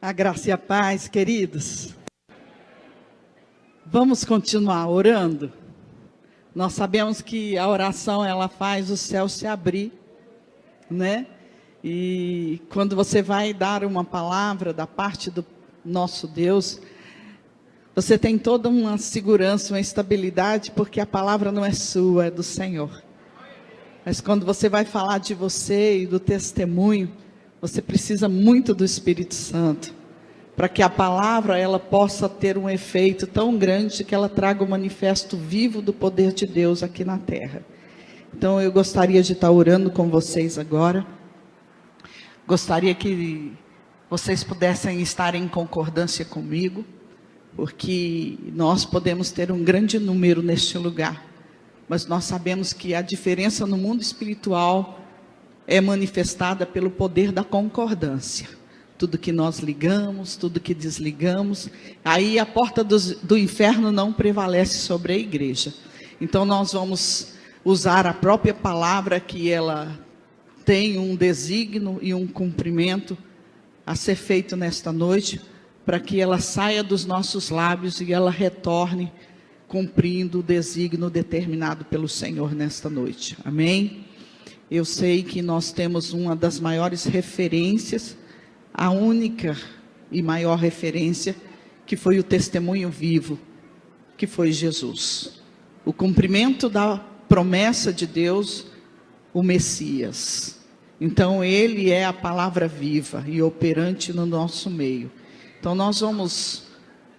A graça e a paz, queridos. Vamos continuar orando. Nós sabemos que a oração, ela faz o céu se abrir, né? E quando você vai dar uma palavra da parte do nosso Deus, você tem toda uma segurança, uma estabilidade, porque a palavra não é sua, é do Senhor. Mas quando você vai falar de você e do testemunho, você precisa muito do Espírito Santo, para que a palavra ela possa ter um efeito tão grande que ela traga o manifesto vivo do poder de Deus aqui na terra. Então eu gostaria de estar orando com vocês agora. Gostaria que vocês pudessem estar em concordância comigo, porque nós podemos ter um grande número neste lugar, mas nós sabemos que a diferença no mundo espiritual é manifestada pelo poder da concordância. Tudo que nós ligamos, tudo que desligamos, aí a porta do inferno não prevalece sobre a igreja. Então nós vamos usar a própria palavra, que ela tem um desígnio e um cumprimento a ser feito nesta noite, para que ela saia dos nossos lábios e ela retorne cumprindo o desígnio determinado pelo Senhor nesta noite. Amém? Eu sei que nós temos uma das maiores referências, a única e maior referência, que foi o testemunho vivo, que foi Jesus. O cumprimento da promessa de Deus, o Messias. Então ele é a palavra viva e operante no nosso meio. Então nós vamos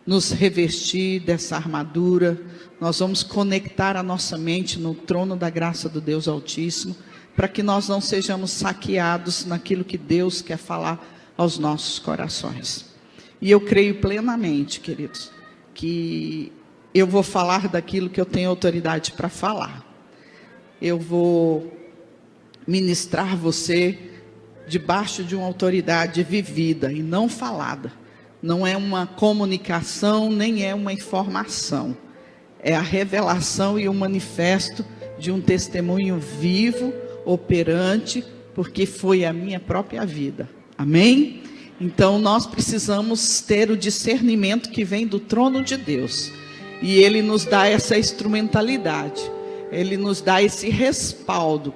nos revestir dessa armadura, nós vamos conectar a nossa mente no trono da graça do Deus Altíssimo, para que nós não sejamos saqueados naquilo que Deus quer falar aos nossos corações. E eu creio plenamente, queridos, que eu vou falar daquilo que eu tenho autoridade para falar. Eu vou ministrar você debaixo de uma autoridade vivida e não falada. Não é uma comunicação, nem é uma informação. É a revelação e o manifesto de um testemunho vivo, operante, porque foi a minha própria vida. Amém? Então nós precisamos ter o discernimento que vem do trono de Deus. E Ele nos dá essa instrumentalidade. Ele nos dá esse respaldo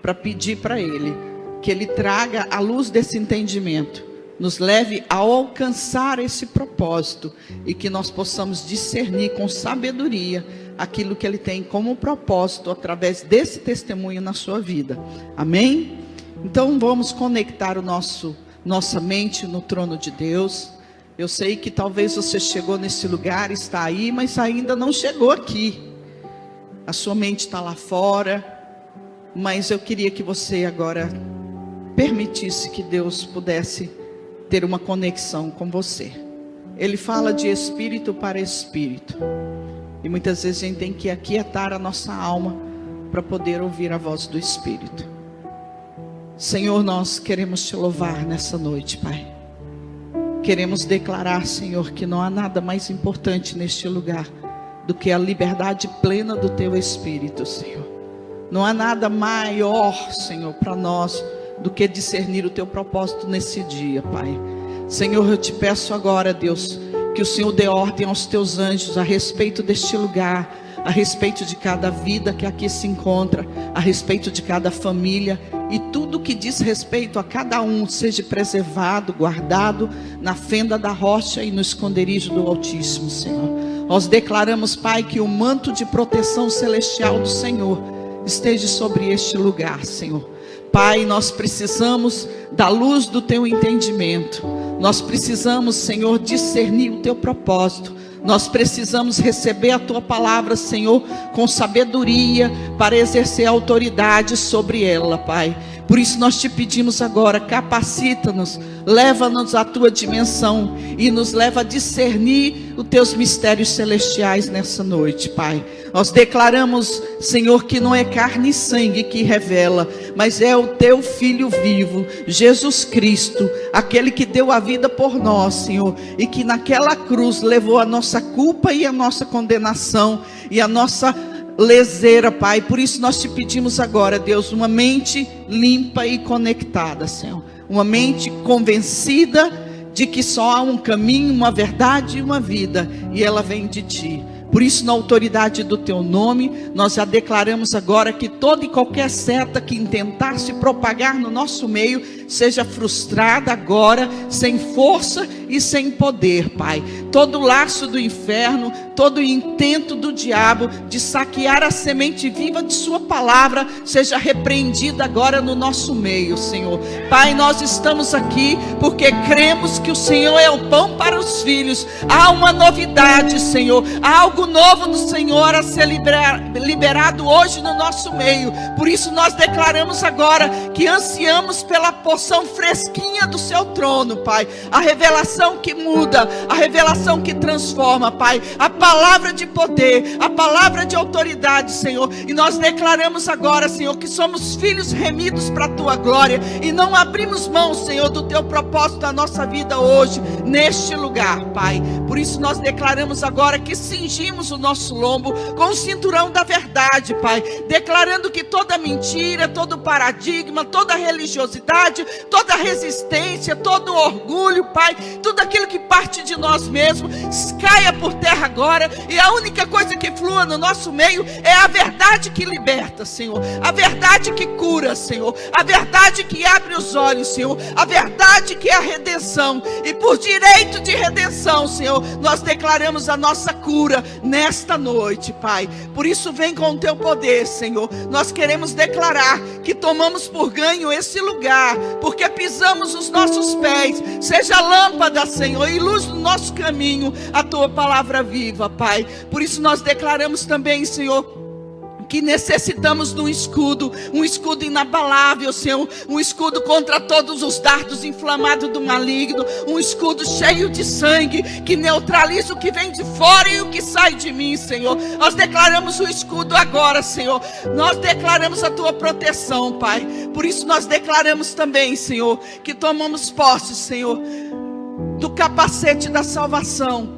para pedir para Ele que Ele traga a luz desse entendimento, nos leve a alcançar esse propósito e que nós possamos discernir com sabedoria aquilo que Ele tem como propósito através desse testemunho na sua vida. Amém? Então vamos conectar nossa mente no trono de Deus. Eu sei que talvez você chegou nesse lugar, está aí, mas ainda não chegou aqui. A sua mente está lá fora, mas eu queria que você agora permitisse que Deus pudesse ter uma conexão com você. Ele fala de espírito para espírito. E muitas vezes a gente tem que aquietar a nossa alma para poder ouvir a voz do Espírito. Senhor, nós queremos te louvar nessa noite, Pai. Queremos declarar, Senhor, que não há nada mais importante neste lugar do que a liberdade plena do Teu Espírito, Senhor. Não há nada maior, Senhor, para nós do que discernir o Teu propósito nesse dia, Pai. Senhor, eu te peço agora, Deus, que o Senhor dê ordem aos Teus anjos a respeito deste lugar, a respeito de cada vida que aqui se encontra, a respeito de cada família, e tudo que diz respeito a cada um seja preservado, guardado na fenda da rocha e no esconderijo do Altíssimo, Senhor. Nós declaramos, Pai, que o manto de proteção celestial do Senhor esteja sobre este lugar, Senhor. Pai, nós precisamos da luz do Teu entendimento. Nós precisamos, Senhor, discernir o Teu propósito. Nós precisamos receber a Tua palavra, Senhor, com sabedoria para exercer autoridade sobre ela, Pai. Por isso nós te pedimos agora, capacita-nos, leva-nos à Tua dimensão e nos leva a discernir os Teus mistérios celestiais nessa noite, Pai. Nós declaramos, Senhor, que não é carne e sangue que revela, mas é o Teu Filho vivo, Jesus Cristo, aquele que deu a vida por nós, Senhor, e que naquela cruz levou a nossa culpa e a nossa condenação e a nossa leseira, Pai. Por isso nós te pedimos agora, Deus, uma mente limpa e conectada, Senhor, uma mente convencida de que só há um caminho, uma verdade e uma vida, e ela vem de ti. Por isso, na autoridade do teu nome, nós já declaramos agora que toda e qualquer seta que intentar se propagar no nosso meio, seja frustrada agora, sem força e sem poder, Pai. Todo laço do inferno, todo intento do diabo de saquear a semente viva de sua palavra, seja repreendido agora no nosso meio, Senhor. Pai, nós estamos aqui porque cremos que o Senhor é o pão para os filhos. Há uma novidade, Senhor, há algo novo do Senhor a ser liberado hoje no nosso meio. Por isso nós declaramos agora que ansiamos pela porção fresquinha do seu trono, Pai. A revelação que muda, a revelação que transforma, Pai. A palavra de poder, a palavra de autoridade, Senhor. E nós declaramos agora, Senhor, que somos filhos remidos para a tua glória e não abrimos mão, Senhor, do teu propósito da nossa vida hoje, neste lugar, Pai. Por isso nós declaramos agora que cingimos o nosso lombo com o cinturão da verdade, Pai, declarando que toda mentira, todo paradigma, toda religiosidade, toda resistência, todo orgulho, Pai, tudo aquilo que parte de nós mesmos, caia por terra agora, e a única coisa que flua no nosso meio é a verdade que liberta, Senhor, a verdade que cura, Senhor, a verdade que abre os olhos, Senhor, a verdade que é a redenção. E por direito de redenção, Senhor, nós declaramos a nossa cura nesta noite, Pai. Por isso vem com o teu poder, Senhor. Nós queremos declarar que tomamos por ganho esse lugar, porque pisamos os nossos pés, seja lâmpada, Senhor, e luz no nosso caminho, a tua palavra viva, Pai. Por isso nós declaramos também, Senhor, que necessitamos de um escudo inabalável, Senhor, um escudo contra todos os dardos inflamados do maligno, um escudo cheio de sangue, que neutraliza o que vem de fora e o que sai de mim, Senhor. Nós declaramos o escudo agora, Senhor, nós declaramos a tua proteção, Pai. Por isso nós declaramos também, Senhor, que tomamos posse, Senhor, do capacete da salvação,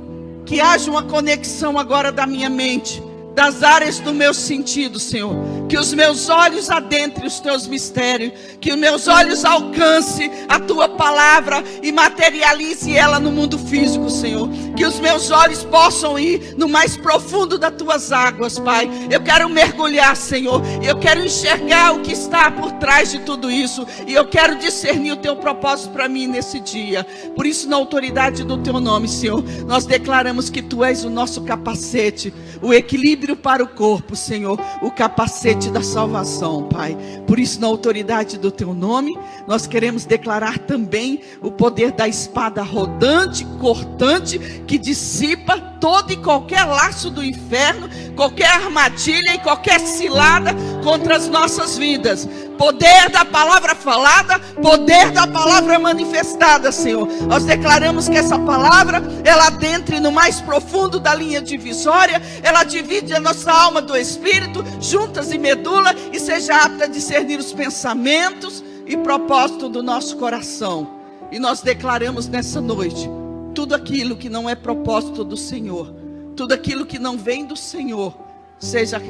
que haja uma conexão agora da minha mente, das áreas do meu sentido, Senhor, que os meus olhos adentrem os teus mistérios, que os meus olhos alcancem a tua palavra e materialize ela no mundo físico, Senhor, que os meus olhos possam ir no mais profundo das tuas águas, Pai. Eu quero mergulhar, Senhor, eu quero enxergar o que está por trás de tudo isso, e eu quero discernir o teu propósito para mim nesse dia. Por isso, na autoridade do teu nome, Senhor, nós declaramos que tu és o nosso capacete, o equilíbrio para o corpo, Senhor, o capacete da salvação, Pai. Por isso, na autoridade do teu nome, nós queremos declarar também o poder da espada rodante, cortante, que dissipa todo e qualquer laço do inferno, qualquer armadilha e qualquer cilada contra as nossas vidas. Poder da palavra falada, poder da palavra manifestada, Senhor. Nós declaramos que essa palavra, ela adentre no mais profundo da linha divisória, ela divide a nossa alma do espírito, juntas e medula, e seja apta a discernir os pensamentos e propósito do nosso coração. E nós declaramos nessa noite, tudo aquilo que não é propósito do Senhor, tudo aquilo que não vem do Senhor, seja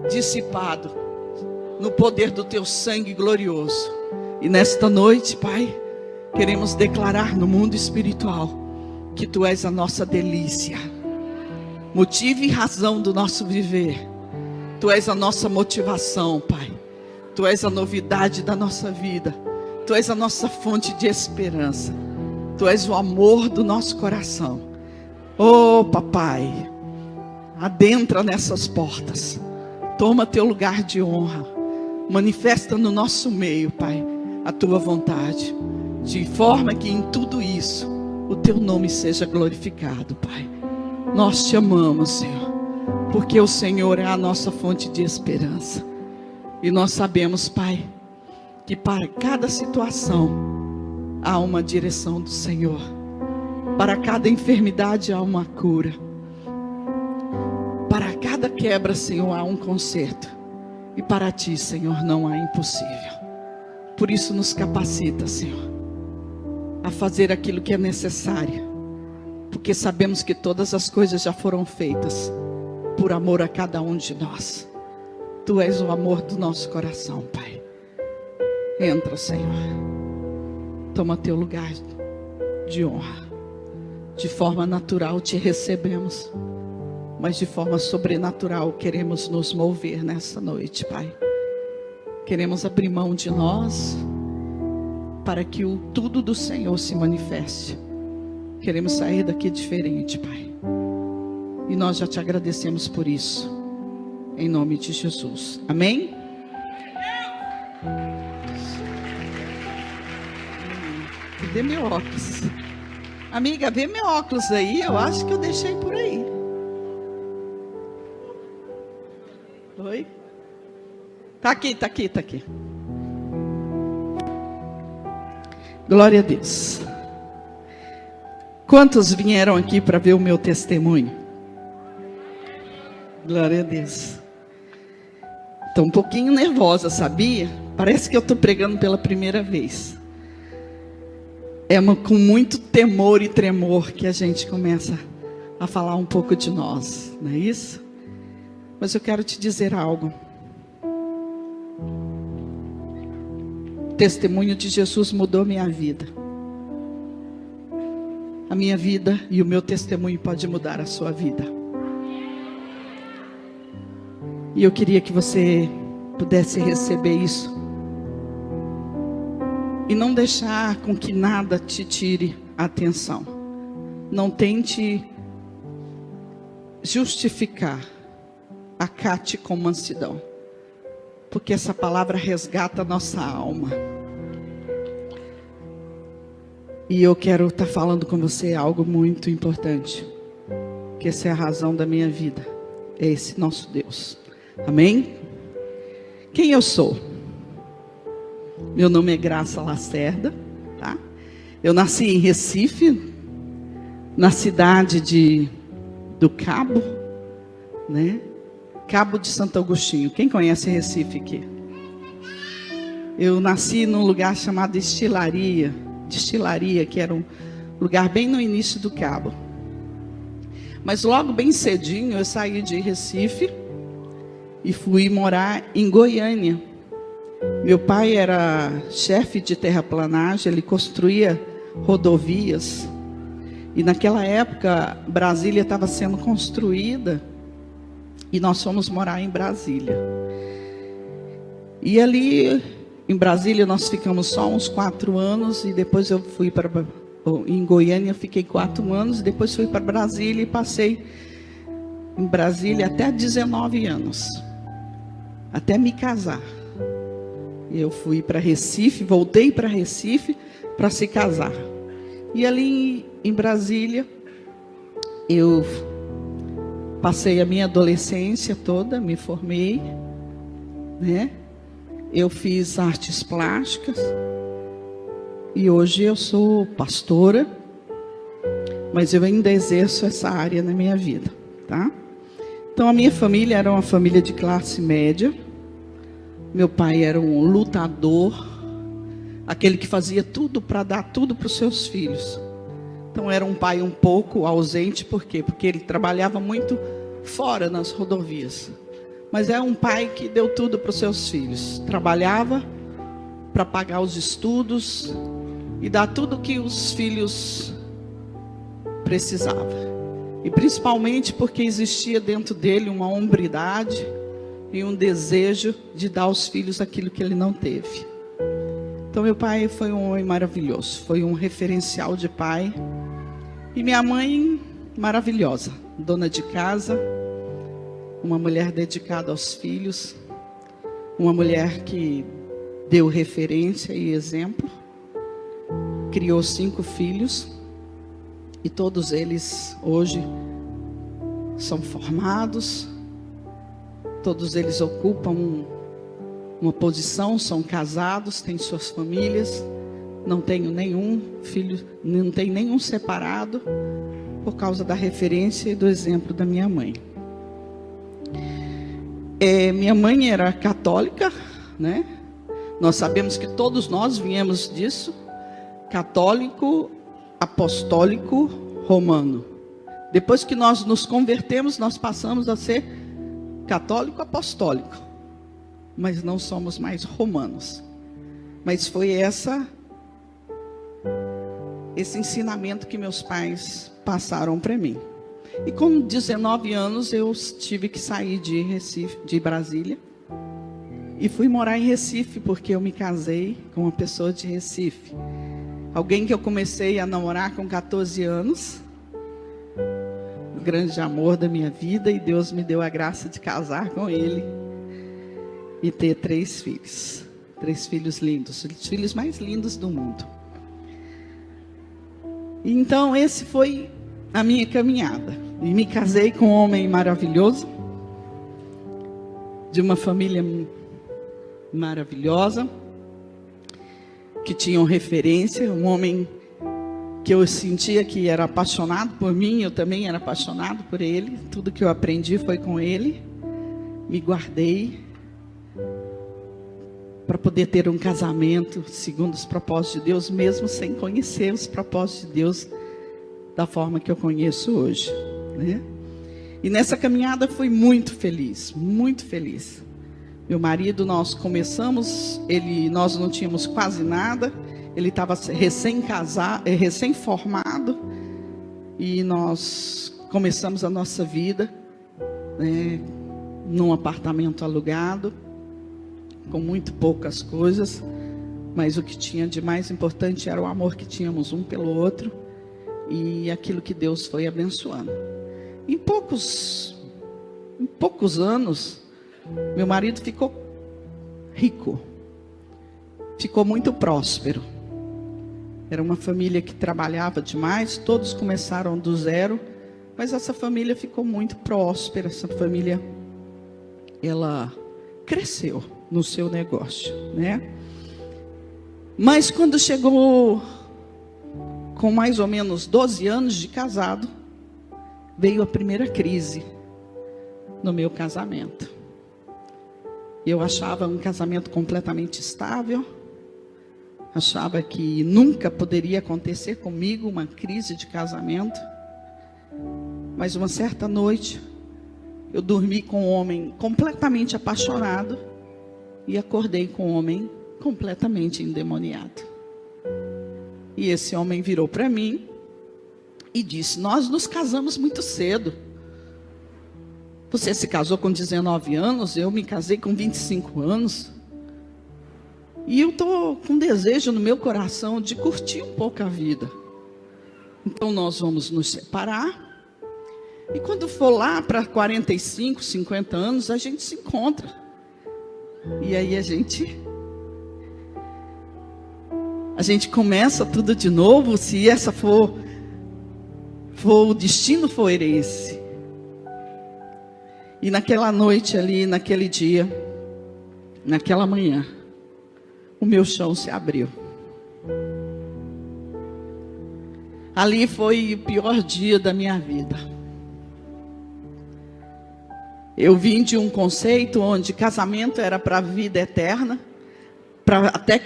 dissipado no poder do teu sangue glorioso. E nesta noite, Pai, queremos declarar no mundo espiritual que tu és a nossa delícia, motivo e razão do nosso viver. Tu és a nossa motivação, Pai. Tu és a novidade da nossa vida. Tu és a nossa fonte de esperança. Tu és o amor do nosso coração. Oh, Papai, adentra nessas portas. Toma teu lugar de honra. Manifesta no nosso meio, Pai, a tua vontade, de forma que em tudo isso o teu nome seja glorificado, Pai. Nós te amamos, Senhor, porque o Senhor é a nossa fonte de esperança. E nós sabemos, Pai, que para cada situação há uma direção do Senhor. Para cada enfermidade há uma cura. Para cada quebra, Senhor, há um conserto. E para ti, Senhor, não há impossível. Por isso nos capacita, Senhor, a fazer aquilo que é necessário. Porque sabemos que todas as coisas já foram feitas por amor a cada um de nós. Tu és o amor do nosso coração, Pai. Entra, Senhor. Toma teu lugar de honra. De forma natural te recebemos, mas de forma sobrenatural queremos nos mover nessa noite, Pai. Queremos abrir mão de nós para que o tudo do Senhor se manifeste. Queremos sair daqui diferente, Pai. E nós já te agradecemos por isso. Em nome de Jesus. Amém? Cadê meu óculos? Amiga, vê meu óculos aí. Eu acho que eu deixei por aí. Oi? Tá aqui, tá aqui, tá aqui. Glória a Deus. Quantos vieram aqui para ver o meu testemunho? Glória a Deus. Estou um pouquinho nervosa, sabia? Parece que eu estou pregando pela primeira vez. É com muito temor e tremor que a gente começa a falar um pouco de nós, não é isso? Mas eu quero te dizer algo. O testemunho de Jesus mudou minha vida. A minha vida e o meu testemunho pode mudar a sua vida. E eu queria que você pudesse receber isso. E não deixar com que nada te tire a atenção. Não tente justificar. Acate com mansidão. Porque essa palavra resgata a nossa alma. E eu quero estar falando com você algo muito importante. Que essa é a razão da minha vida. É esse nosso Deus. Amém? Quem eu sou? Meu nome é Graça Lacerda, tá? Eu nasci em Recife, na cidade do Cabo, né? Cabo de Santo Agostinho. Quem conhece Recife aqui? Eu nasci num lugar chamado Destilaria, que era um lugar bem no início do Cabo. Mas logo bem cedinho eu saí de Recife e fui morar em Goiânia. Meu pai era chefe de terraplanagem, ele construía rodovias. E naquela época, Brasília estava sendo construída e nós fomos morar em Brasília. E ali, em Brasília, nós ficamos só uns 4 anos e depois eu fui para... Em Goiânia, fiquei 4 anos, depois fui para Brasília e passei em Brasília até 19 anos. Até me casar. Eu fui para Recife, voltei para Recife para se casar. E ali em Brasília, eu passei a minha adolescência toda, me formei, né? Eu fiz artes plásticas e hoje eu sou pastora, mas eu ainda exerço essa área na minha vida, tá? Então a minha família era uma família de classe média. Meu pai era um lutador, aquele que fazia tudo para dar tudo para os seus filhos. Então era um pai um pouco ausente, por quê? Porque ele trabalhava muito fora nas rodovias. Mas é um pai que deu tudo para os seus filhos. Trabalhava para pagar os estudos e dar tudo que os filhos precisavam. E principalmente porque existia dentro dele uma hombridade e um desejo de dar aos filhos aquilo que ele não teve. Então meu pai foi um homem maravilhoso, foi um referencial de pai. E minha mãe, maravilhosa, dona de casa, uma mulher dedicada aos filhos, uma mulher que deu referência e exemplo, criou 5 filhos, e todos eles hoje são formados, todos eles ocupam uma posição, são casados, têm suas famílias. Não tenho nenhum filho, não tenho nenhum separado, por causa da referência e do exemplo da minha mãe. Minha mãe era católica, né? Nós sabemos que todos nós viemos disso. Católico, apostólico, romano. Depois que nós nos convertemos, nós passamos a ser católico apostólico, mas não somos mais romanos. Mas foi essa esse ensinamento que meus pais passaram para mim. E com 19 anos eu tive que sair de Recife, de Brasília, e fui morar em Recife, porque eu me casei com uma pessoa de Recife. Alguém que eu comecei a namorar com 14 anos, o grande amor da minha vida, e Deus me deu a graça de casar com ele e ter 3 filhos. 3 filhos lindos, os filhos mais lindos do mundo. Então, esse foi a minha caminhada. E me casei com um homem maravilhoso, de uma família maravilhosa, que tinha uma referência, um homem que eu sentia que era apaixonado por mim, eu também era apaixonado por ele. Tudo que eu aprendi foi com ele. Me guardei para poder ter um casamento segundo os propósitos de Deus, mesmo sem conhecer os propósitos de Deus da forma que eu conheço hoje, né? E nessa caminhada fui muito feliz, muito feliz. Meu marido, nós começamos, nós não tínhamos quase nada, ele estava recém-casado, recém-formado, e nós começamos a nossa vida, né, num apartamento alugado, com muito poucas coisas, mas o que tinha de mais importante era o amor que tínhamos um pelo outro, e aquilo que Deus foi abençoando. Em poucos anos, meu marido ficou rico, ficou muito próspero. Era uma família que trabalhava demais, todos começaram do zero, mas essa família ficou muito próspera. Essa família, ela cresceu no seu negócio, né? Mas quando chegou com mais ou menos 12 anos de casado, veio a primeira crise no meu casamento. Eu achava um casamento completamente estável, achava que nunca poderia acontecer comigo uma crise de casamento. Mas uma certa noite, eu dormi com um homem completamente apaixonado e acordei com um homem completamente endemoniado. E esse homem virou para mim e disse: nós nos casamos muito cedo. Você se casou com 19 anos, eu me casei com 25 anos. E eu estou com desejo no meu coração de curtir um pouco a vida. Então nós vamos nos separar. E quando for lá para 45, 50 anos, a gente se encontra. E aí a gente começa tudo de novo, se essa for o destino, for esse. E naquela noite ali, naquele dia, naquela manhã, o meu chão se abriu. Ali foi o pior dia da minha vida. Eu vim de um conceito onde casamento era para a vida eterna, até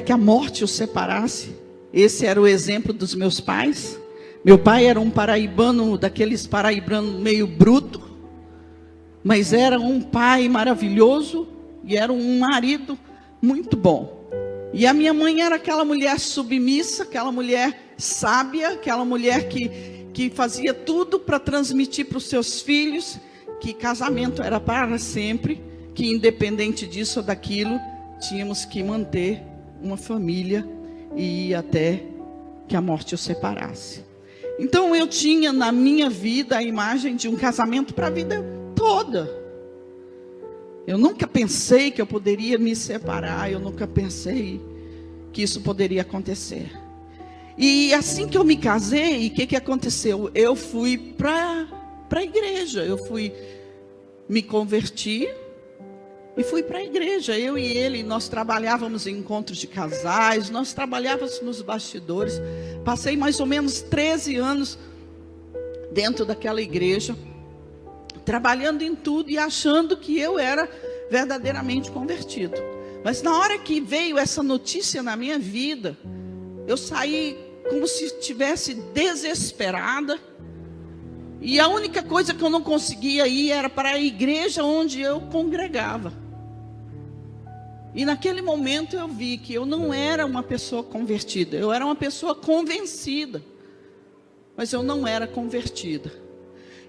que a morte os separasse. Esse era o exemplo dos meus pais. Meu pai era um paraibano, daqueles paraibanos meio bruto, mas era um pai maravilhoso e era um marido muito bom. E a minha mãe era aquela mulher submissa, aquela mulher sábia, aquela mulher que fazia tudo para transmitir para os seus filhos que casamento era para sempre, que independente disso ou daquilo, tínhamos que manter uma família e ir até que a morte os separasse. Então eu tinha na minha vida a imagem de um casamento para a vida toda. Eu nunca pensei que eu poderia me separar, eu nunca pensei que isso poderia acontecer. E assim que eu me casei, o que aconteceu? Eu fui para a igreja, me converti e fui para a igreja. Eu e ele, nós trabalhávamos em encontros de casais, nós trabalhávamos nos bastidores. Passei mais ou menos 13 anos dentro daquela igreja, trabalhando em tudo e achando que eu era verdadeiramente convertido. Mas na hora que veio essa notícia na minha vida, eu saí como se estivesse desesperada. E a única coisa que eu não conseguia ir era para a igreja onde eu congregava. E naquele momento eu vi que eu não era uma pessoa convertida. Eu era uma pessoa convencida. Mas eu não era convertida.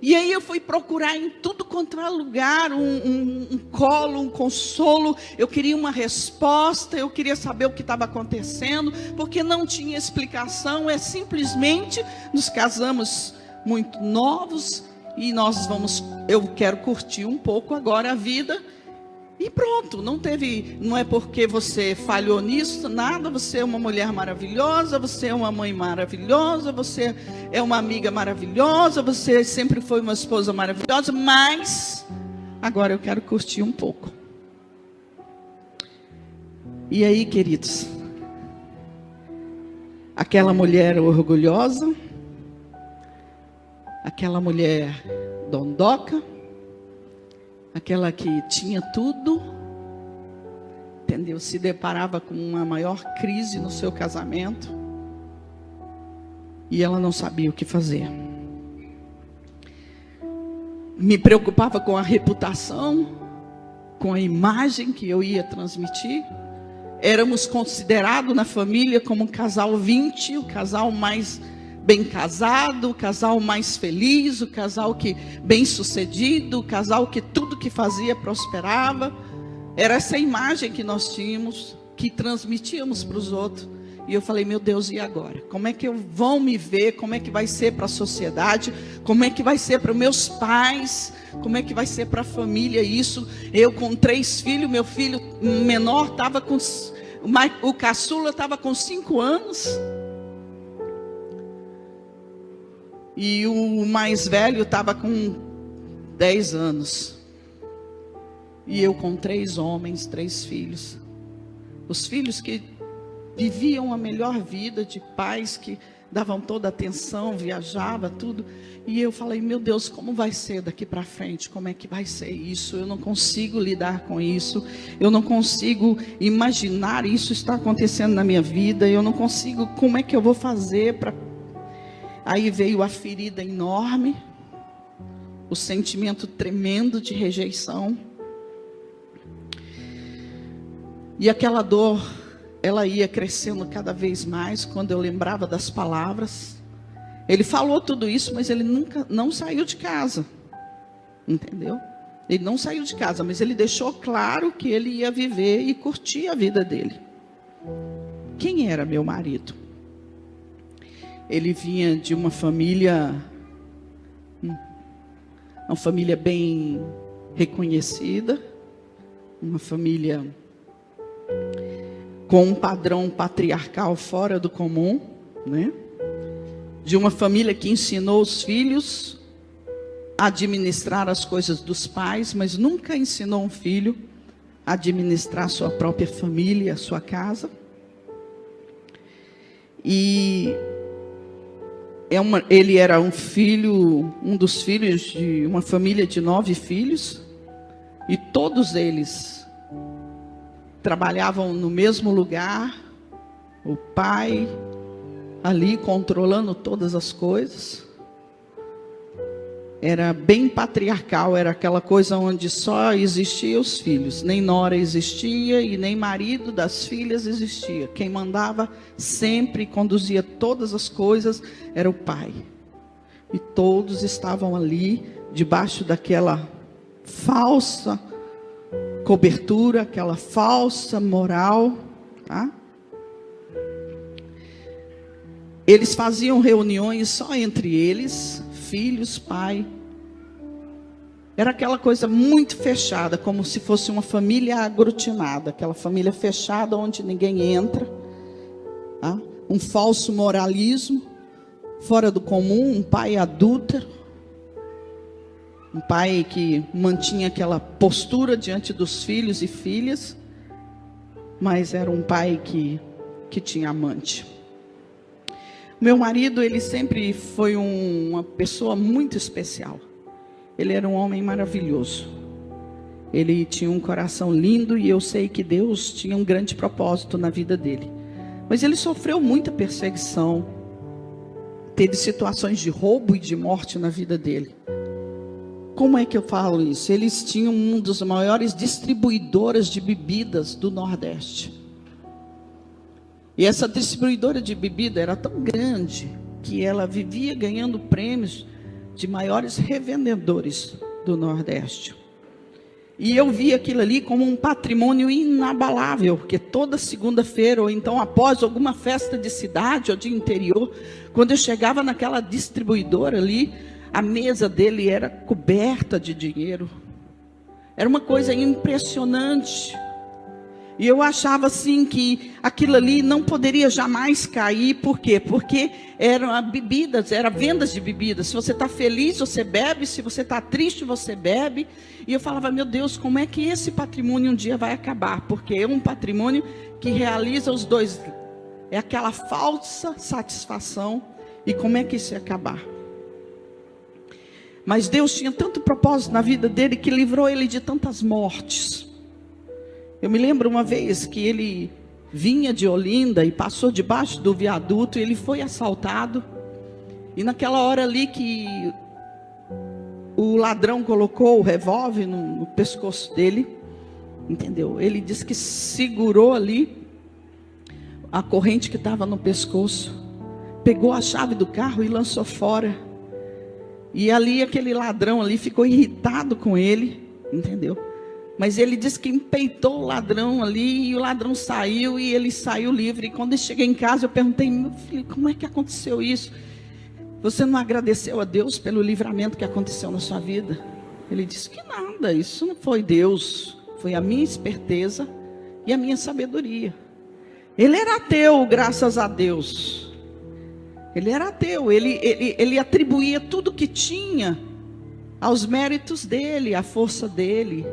E aí eu fui procurar em tudo quanto era lugar um colo, um consolo. Eu queria uma resposta, eu queria saber o que estava acontecendo, porque não tinha explicação. É simplesmente nos casamos muito novos e eu quero curtir um pouco agora a vida. E pronto, não é porque você falhou nisso, nada, você é uma mulher maravilhosa, você é uma mãe maravilhosa, você é uma amiga maravilhosa, você sempre foi uma esposa maravilhosa, mas agora eu quero curtir um pouco. E aí, queridos, aquela mulher orgulhosa, aquela mulher dondoca, aquela que tinha tudo, entendeu? Se deparava com uma maior crise no seu casamento e ela não sabia o que fazer. Me preocupava com a reputação, com a imagem que eu ia transmitir. Éramos considerados na família como um casal 20, o casal mais bem casado, o casal mais feliz, o casal que bem sucedido, o casal que tudo que fazia prosperava. Era essa imagem que nós tínhamos, que transmitíamos para os outros. E eu falei, meu Deus, e agora? Como é que vão me ver? Como é que vai ser para a sociedade? Como é que vai ser para os meus pais? Como é que vai ser para a família isso? Eu com 3 filhos, meu filho menor estava com... O caçula estava com 5 anos. E o mais velho estava com 10 anos. E eu com 3 homens, 3 filhos. Os filhos que viviam a melhor vida de pais, que davam toda a atenção, viajava, tudo. E eu falei, meu Deus, como vai ser daqui para frente? Como é que vai ser isso? Eu não consigo lidar com isso. Eu não consigo imaginar isso estar acontecendo na minha vida. Eu não consigo, como é que eu vou fazer para... Aí veio a ferida enorme, o sentimento tremendo de rejeição. E aquela dor, ela ia crescendo cada vez mais quando eu lembrava das palavras. Ele falou tudo isso, mas ele não saiu de casa. Entendeu? Ele não saiu de casa, mas ele deixou claro que ele ia viver e curtir a vida dele. Quem era meu marido? Ele vinha de uma família bem reconhecida, uma família com um padrão patriarcal fora do comum, né? De uma família que ensinou os filhos a administrar as coisas dos pais, mas nunca ensinou um filho a administrar a sua própria família, a sua casa. E ele era um dos filhos de uma família de 9 filhos, e todos eles trabalhavam no mesmo lugar, o pai ali controlando todas as coisas. Era bem patriarcal, era aquela coisa onde só existiam os filhos, nem nora existia e nem marido das filhas existia. Quem mandava sempre, conduzia todas as coisas, era o pai. E todos estavam ali, debaixo daquela falsa cobertura, aquela falsa moral, tá? Eles faziam reuniões só entre eles, filhos, pai. Era aquela coisa muito fechada, como se fosse uma família aglutinada, aquela família fechada onde ninguém entra, tá? Um falso moralismo, fora do comum, um pai adúltero, um pai que mantinha aquela postura diante dos filhos e filhas, mas era um pai que tinha amante. Meu marido, ele sempre foi uma pessoa muito especial. Ele era um homem maravilhoso. Ele tinha um coração lindo e eu sei que Deus tinha um grande propósito na vida dele. Mas ele sofreu muita perseguição. Teve situações de roubo e de morte na vida dele. Como é que eu falo isso? Eles tinham um dos maiores distribuidoras de bebidas do Nordeste. E essa distribuidora de bebida era tão grande que ela vivia ganhando prêmios de maiores revendedores do Nordeste. E eu vi aquilo ali como um patrimônio inabalável, porque toda segunda-feira, ou então após alguma festa de cidade ou de interior, quando eu chegava naquela distribuidora ali, a mesa dele era coberta de dinheiro. Era uma coisa impressionante. E eu achava assim que aquilo ali não poderia jamais cair. Por quê? Porque eram bebidas, eram vendas de bebidas. Se você está feliz, você bebe. Se você está triste, você bebe. E eu falava, meu Deus, como é que esse patrimônio um dia vai acabar? Porque é um patrimônio que realiza os dois. É aquela falsa satisfação. E como é que isso ia acabar? Mas Deus tinha tanto propósito na vida dele que livrou ele de tantas mortes. Eu me lembro uma vez que ele vinha de Olinda e passou debaixo do viaduto e ele foi assaltado. E naquela hora ali que o ladrão colocou o revólver no pescoço dele, entendeu? Ele disse que segurou ali a corrente que estava no pescoço, pegou a chave do carro e lançou fora. E ali aquele ladrão ali ficou irritado com ele, entendeu? Mas ele disse que empeitou o ladrão ali, e o ladrão saiu, e ele saiu livre. E quando eu cheguei em casa, eu perguntei, meu filho, como é que aconteceu isso? Você não agradeceu a Deus pelo livramento que aconteceu na sua vida? Ele disse que nada, isso não foi Deus, foi a minha esperteza e a minha sabedoria. Ele era ateu, graças a Deus. Ele era ateu, ele atribuía tudo que tinha aos méritos dele, à força dele.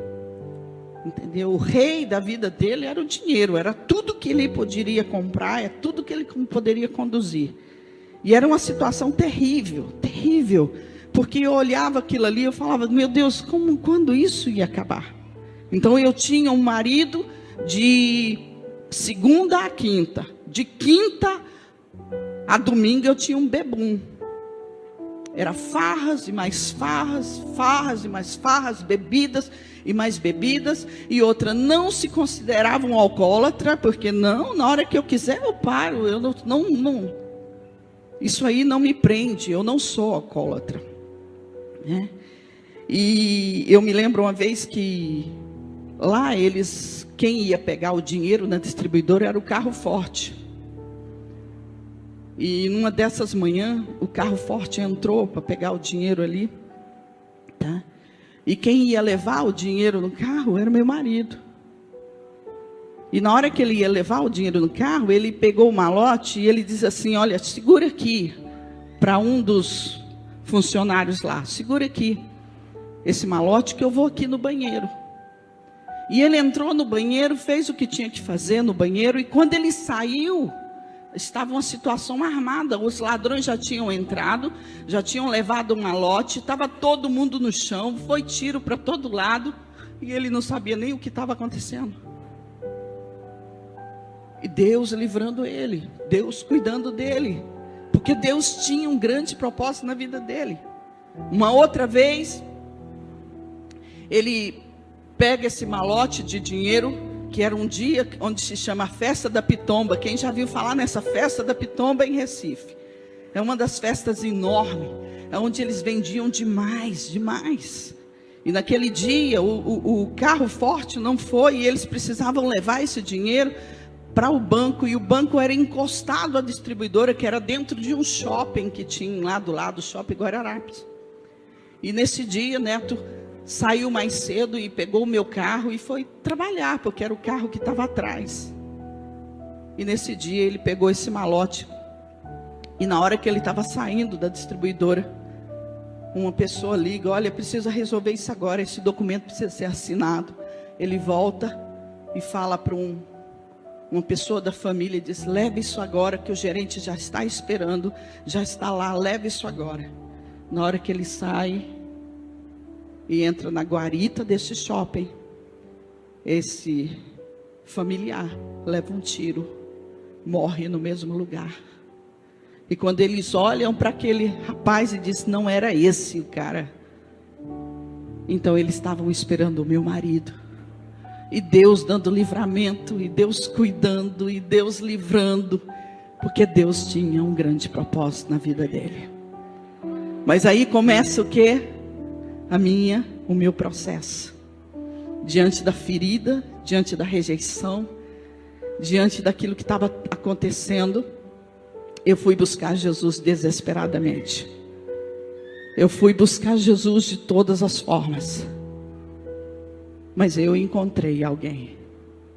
Entendeu? O rei da vida dele era o dinheiro, era tudo que ele poderia comprar, é tudo que ele poderia conduzir. E era uma situação terrível, terrível, porque eu olhava aquilo ali e eu falava, meu Deus, quando isso ia acabar? Então eu tinha um marido de segunda a quinta, de quinta a domingo eu tinha um bebum. Era farras e mais farras, farras e mais farras, bebidas e mais bebidas. E outra, não se considerava um alcoólatra, porque não, na hora que eu quiser eu paro. Eu não, isso aí não me prende, eu não sou alcoólatra. Né? E eu me lembro uma vez que lá quem ia pegar o dinheiro na distribuidora era o carro forte. E numa dessas manhãs, o carro forte entrou para pegar o dinheiro ali, tá? E quem ia levar o dinheiro no carro era meu marido. E na hora que ele ia levar o dinheiro no carro, ele pegou o malote e ele disse assim, olha, segura aqui, para um dos funcionários lá, segura aqui esse malote que eu vou aqui no banheiro. E ele entrou no banheiro, fez o que tinha que fazer no banheiro, e quando ele saiu, estava uma situação armada, os ladrões já tinham entrado, já tinham levado um malote, estava todo mundo no chão, foi tiro para todo lado, e ele não sabia nem o que estava acontecendo. E Deus livrando ele, Deus cuidando dele, porque Deus tinha um grande propósito na vida dele. Uma outra vez, ele pega esse malote de dinheiro, que era um dia onde se chama a Festa da Pitomba. Quem já viu falar nessa Festa da Pitomba em Recife? É uma das festas enormes, é onde eles vendiam demais, demais. E naquele dia, o carro forte não foi, e eles precisavam levar esse dinheiro para o banco, e o banco era encostado à distribuidora, que era dentro de um shopping que tinha lá do lado, o Shopping Guararapes. E nesse dia, Neto saiu mais cedo e pegou o meu carro e foi trabalhar, porque era o carro que estava atrás. E nesse dia ele pegou esse malote, e na hora que ele estava saindo da distribuidora, uma pessoa liga, olha, precisa resolver isso agora, esse documento precisa ser assinado. Ele volta e fala para uma pessoa da família, diz, leve isso agora, que o gerente já está esperando, já está lá, leve isso agora. Na hora que ele sai e entra na guarita desse shopping, esse familiar leva um tiro, morre no mesmo lugar. E quando eles olham para aquele rapaz e dizem, não era esse o cara, Então eles estavam esperando o meu marido. E Deus dando livramento, e Deus cuidando, e Deus livrando. Porque Deus tinha um grande propósito na vida dele. Mas aí começa o quê? O meu processo. Diante da ferida, diante da rejeição, diante daquilo que estava acontecendo, eu fui buscar Jesus desesperadamente. Eu fui buscar Jesus de todas as formas. Mas eu encontrei alguém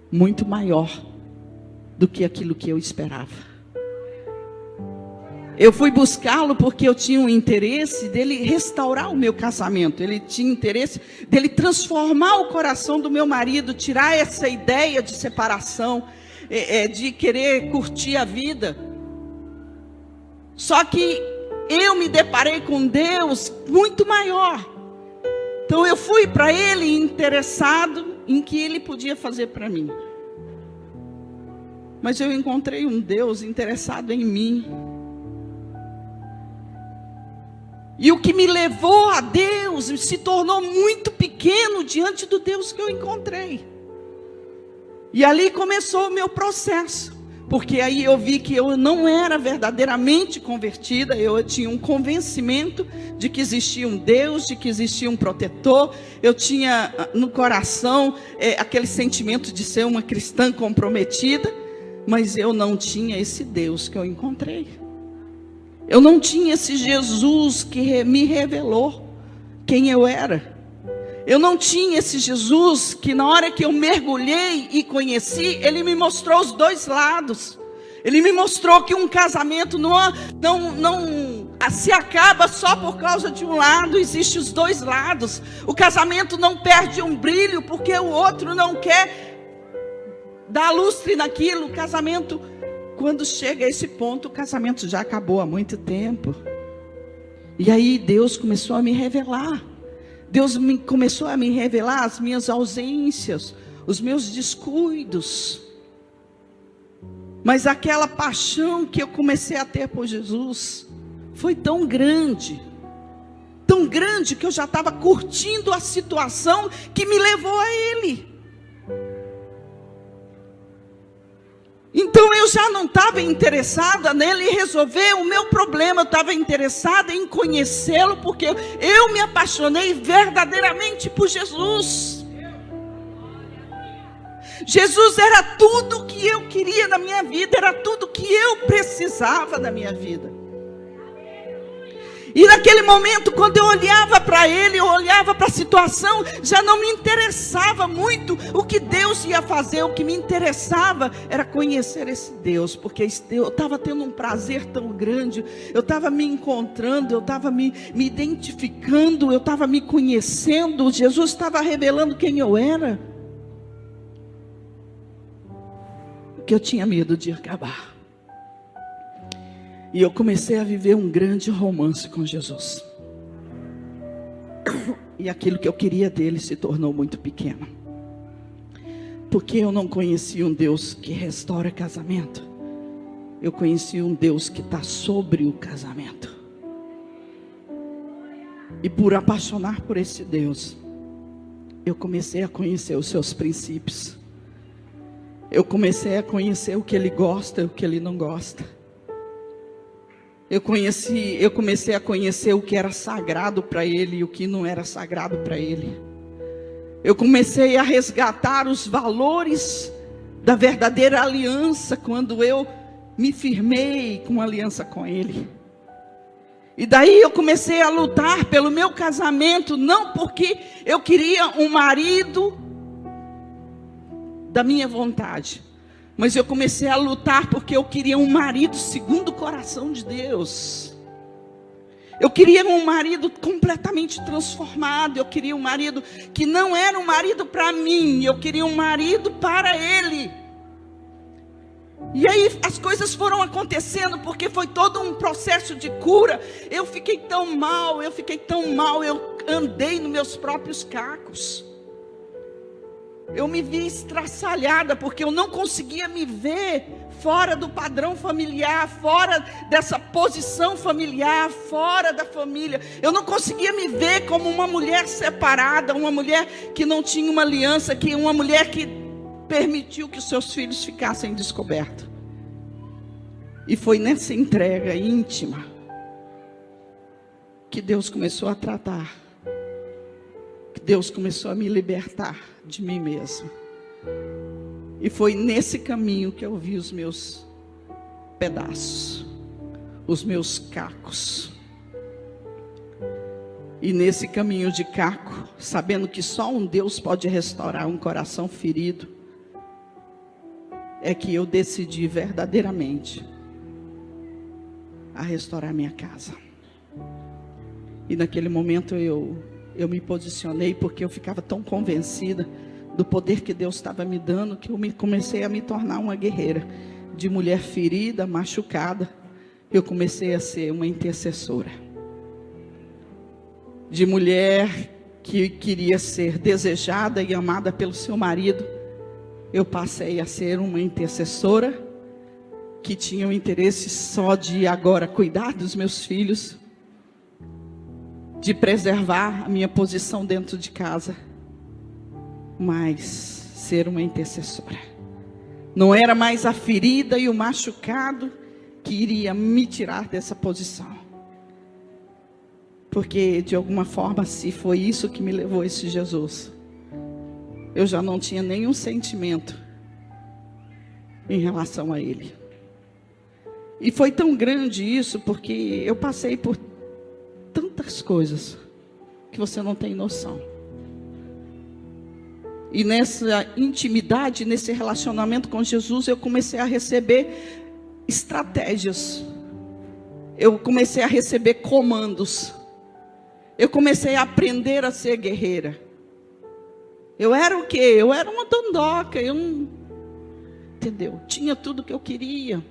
muito maior do que aquilo que eu esperava. Eu fui buscá-lo porque eu tinha um interesse dele restaurar o meu casamento. Ele tinha interesse dele transformar o coração do meu marido, tirar essa ideia de separação, de querer curtir a vida. Só que eu me deparei com Deus muito maior. Então eu fui para ele interessado em que ele podia fazer para mim. Mas eu encontrei um Deus interessado em mim. E o que me levou a Deus se tornou muito pequeno diante do Deus que eu encontrei. E ali começou o meu processo. Porque aí eu vi que eu não era verdadeiramente convertida. Eu tinha um convencimento de que existia um Deus, de que existia um protetor. Eu tinha no coração aquele sentimento de ser uma cristã comprometida. Mas eu não tinha esse Deus que eu encontrei. Eu não tinha esse Jesus que me revelou quem eu era. Eu não tinha esse Jesus que na hora que eu mergulhei e conheci, ele me mostrou os dois lados. Ele me mostrou que um casamento não se acaba só por causa de um lado, existem os dois lados. O casamento não perde um brilho porque o outro não quer dar lustre naquilo. O casamento, quando chega a esse ponto, o casamento já acabou há muito tempo. E aí Deus começou a me revelar. Começou a me revelar as minhas ausências, os meus descuidos. Mas aquela paixão que eu comecei a ter por Jesus foi tão grande que eu já estava curtindo a situação que me levou a Ele. Então eu já não estava interessada nele resolver o meu problema. Eu estava interessada em conhecê-lo, porque eu me apaixonei verdadeiramente por Jesus. Jesus era tudo que eu queria na minha vida, era tudo que eu precisava da minha vida. E naquele momento, quando eu olhava para ele, eu olhava para a situação, já não me interessava muito o que Deus ia fazer. O que me interessava era conhecer esse Deus, porque eu estava tendo um prazer tão grande, eu estava me encontrando, eu estava me identificando, eu estava me conhecendo, Jesus estava revelando quem eu era, que eu tinha medo de acabar. E eu comecei a viver um grande romance com Jesus. E aquilo que eu queria dele se tornou muito pequeno. Porque eu não conhecia um Deus que restaura casamento. Eu conhecia um Deus que está sobre o casamento. E por apaixonar por esse Deus, eu comecei a conhecer os seus princípios. Eu comecei a conhecer o que ele gosta e o que ele não gosta. Eu comecei a conhecer o que era sagrado para ele e o que não era sagrado para ele. Eu comecei a resgatar os valores da verdadeira aliança quando eu me firmei com aliança com ele. E daí eu comecei a lutar pelo meu casamento, não porque eu queria um marido da minha vontade, mas eu comecei a lutar porque eu queria um marido segundo o coração de Deus. Eu queria um marido completamente transformado. Eu queria um marido que não era um marido para mim, eu queria um marido para ele. E aí as coisas foram acontecendo, porque foi todo um processo de cura. Eu fiquei tão mal, eu andei nos meus próprios cacos. Eu me vi estraçalhada, porque eu não conseguia me ver fora do padrão familiar, fora dessa posição familiar, fora da família. Eu não conseguia me ver como uma mulher separada, uma mulher que não tinha uma aliança, uma mulher que permitiu que os seus filhos ficassem descobertos. E foi nessa entrega íntima que Deus começou a tratar, que Deus começou a me libertar de mim mesmo. E foi nesse caminho que eu vi os meus pedaços, os meus cacos. E nesse caminho de caco, sabendo que só um Deus pode restaurar um coração ferido, é que eu decidi verdadeiramente a restaurar minha casa. E naquele momento eu me posicionei, porque eu ficava tão convencida do poder que Deus estava me dando, que eu comecei a me tornar uma guerreira. De mulher ferida, machucada, eu comecei a ser uma intercessora. De mulher que queria ser desejada e amada pelo seu marido, eu passei a ser uma intercessora, que tinha o interesse só de agora cuidar dos meus filhos, de preservar a minha posição dentro de casa, mas ser uma intercessora. Não era mais a ferida e o machucado que iria me tirar dessa posição, porque de alguma forma, se foi isso que me levou a esse Jesus, eu já não tinha nenhum sentimento em relação a Ele. E foi tão grande isso, porque eu passei por tantas coisas que você não tem noção. E nessa intimidade, nesse relacionamento com Jesus, eu comecei a receber estratégias. Eu comecei a receber comandos. Eu comecei a aprender a ser guerreira. Eu era o quê? Eu era uma dondoca. Eu não... Entendeu? Tinha tudo que eu queria.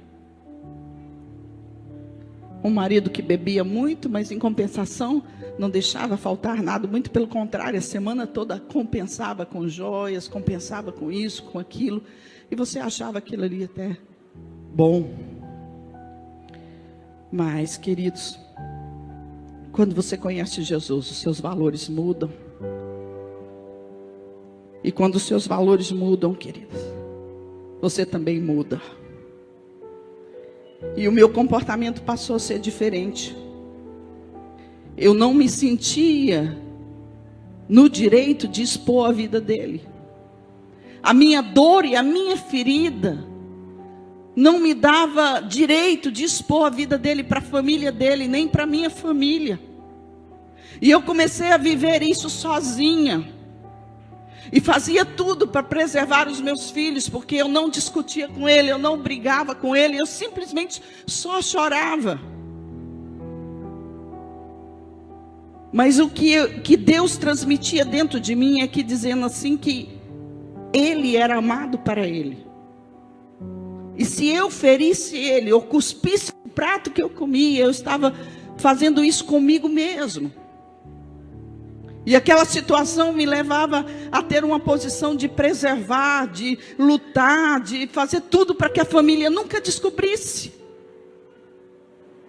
Um marido que bebia muito, mas em compensação não deixava faltar nada, muito pelo contrário, a semana toda compensava com joias, compensava com isso, com aquilo, e você achava aquilo ali até bom. Mas, queridos, quando você conhece Jesus, os seus valores mudam. E quando os seus valores mudam, queridos, você também muda. E o meu comportamento passou a ser diferente. Eu não me sentia no direito de expor a vida dele. A minha dor e a minha ferida não me dava direito de expor a vida dele para a família dele, nem para a minha família. E eu comecei a viver isso sozinha. E fazia tudo para preservar os meus filhos, porque eu não discutia com ele, eu não brigava com ele, eu simplesmente só chorava. Mas o que Deus transmitia dentro de mim é que dizendo assim que ele era amado para ele. E se eu ferisse ele, ou cuspisse o prato que eu comia, eu estava fazendo isso comigo mesmo. E aquela situação me levava a ter uma posição de preservar, de lutar, de fazer tudo para que a família nunca descobrisse.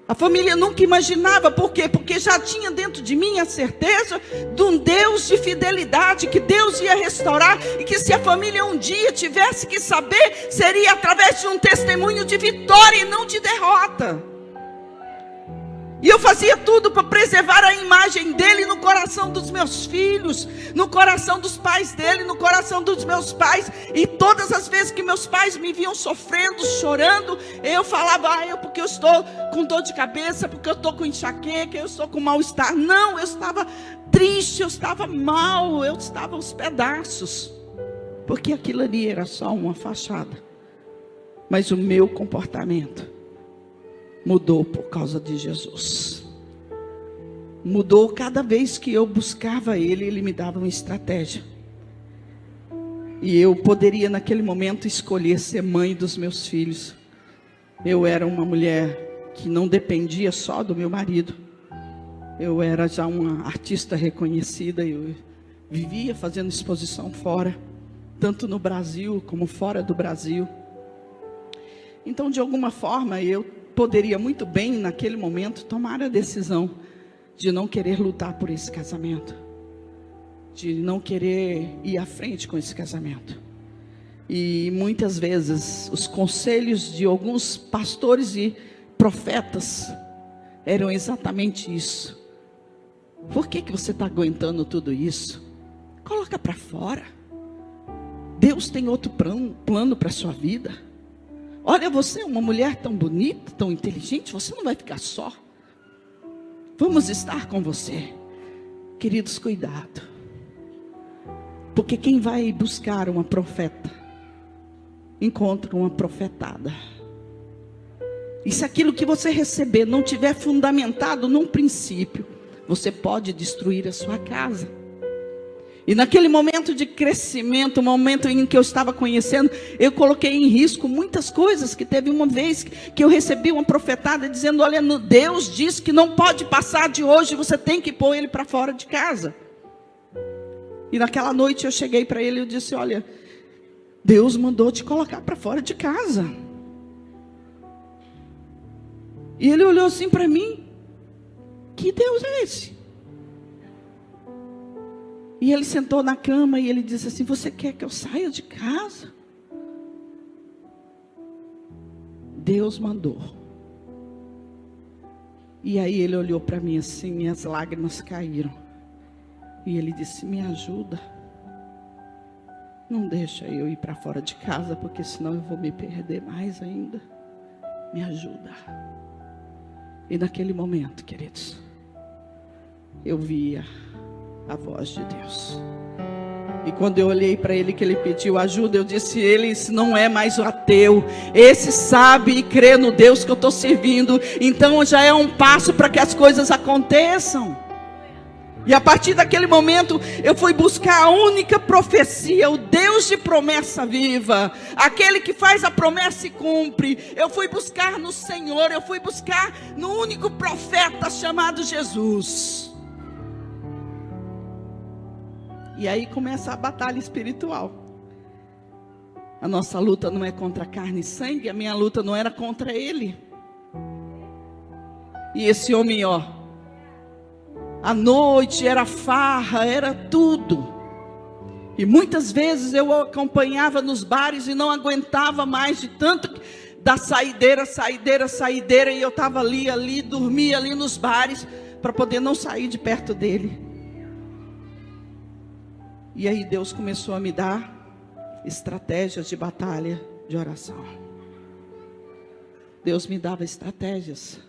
A família nunca imaginava. Por quê? Porque já tinha dentro de mim a certeza de um Deus de fidelidade, que Deus ia restaurar, e que se a família um dia tivesse que saber, seria através de um testemunho de vitória e não de derrota. E eu fazia tudo para preservar a imagem dele no coração dos meus filhos, no coração dos pais dele, no coração dos meus pais. E todas as vezes que meus pais me viam sofrendo, chorando, eu falava, porque eu estou com dor de cabeça, porque eu estou com enxaqueca, eu estou com mal-estar. Não, eu estava triste, eu estava mal, eu estava aos pedaços. Porque aquilo ali era só uma fachada. Mas o meu comportamento mudou por causa de Jesus. Mudou cada vez que eu buscava ele, ele me dava uma estratégia. E eu poderia naquele momento escolher ser mãe dos meus filhos. Eu era uma mulher que não dependia só do meu marido. Eu era já uma artista reconhecida, eu vivia fazendo exposição fora. tanto no Brasil como fora do Brasil. Então, de alguma forma, eu poderia muito bem, naquele momento, tomar a decisão de não querer lutar por esse casamento, de não querer ir à frente com esse casamento. E muitas vezes os conselhos de alguns pastores e profetas eram exatamente isso. Por que você está aguentando tudo isso? Coloca para fora. Deus tem outro plano para a sua vida. Olha, você é uma mulher tão bonita, tão inteligente, você não vai ficar só. Vamos estar com você. Queridos, cuidado. Porque quem vai buscar uma profeta, encontra uma profetada. E se aquilo que você receber não tiver fundamentado num princípio, você pode destruir a sua casa. E naquele momento de crescimento, momento em que eu estava conhecendo, eu coloquei em risco muitas coisas. Que teve uma vez que eu recebi uma profetada dizendo: olha, Deus diz que não pode passar de hoje, você tem que pôr ele para fora de casa. E naquela noite eu cheguei para ele e disse: olha, Deus mandou te colocar para fora de casa. E ele olhou assim para mim: que Deus é esse? E ele sentou na cama e ele disse assim: você quer que eu saia de casa? Deus mandou. E aí ele olhou para mim assim, minhas lágrimas caíram. E ele disse: me ajuda. Não deixa eu ir para fora de casa, porque senão eu vou me perder mais ainda. Me ajuda. E naquele momento, queridos, eu via a voz de Deus. E quando eu olhei para ele, que ele pediu ajuda, eu disse: ele não é mais o ateu, esse sabe e crê no Deus que eu estou servindo. Então já é um passo para que as coisas aconteçam. E a partir daquele momento, eu fui buscar a única profecia, o Deus de promessa viva, aquele que faz a promessa e cumpre. Eu fui buscar no Senhor, eu fui buscar no único profeta chamado Jesus. E aí começa a batalha espiritual. A nossa luta não é contra carne e sangue, a minha luta não era contra ele. E esse homem, à noite era farra, era tudo. E muitas vezes eu acompanhava nos bares e não aguentava mais de tanto da saideira, e eu estava ali, dormia ali nos bares, para poder não sair de perto dele. E aí Deus começou a me dar estratégias de batalha, de oração. Deus me dava estratégias.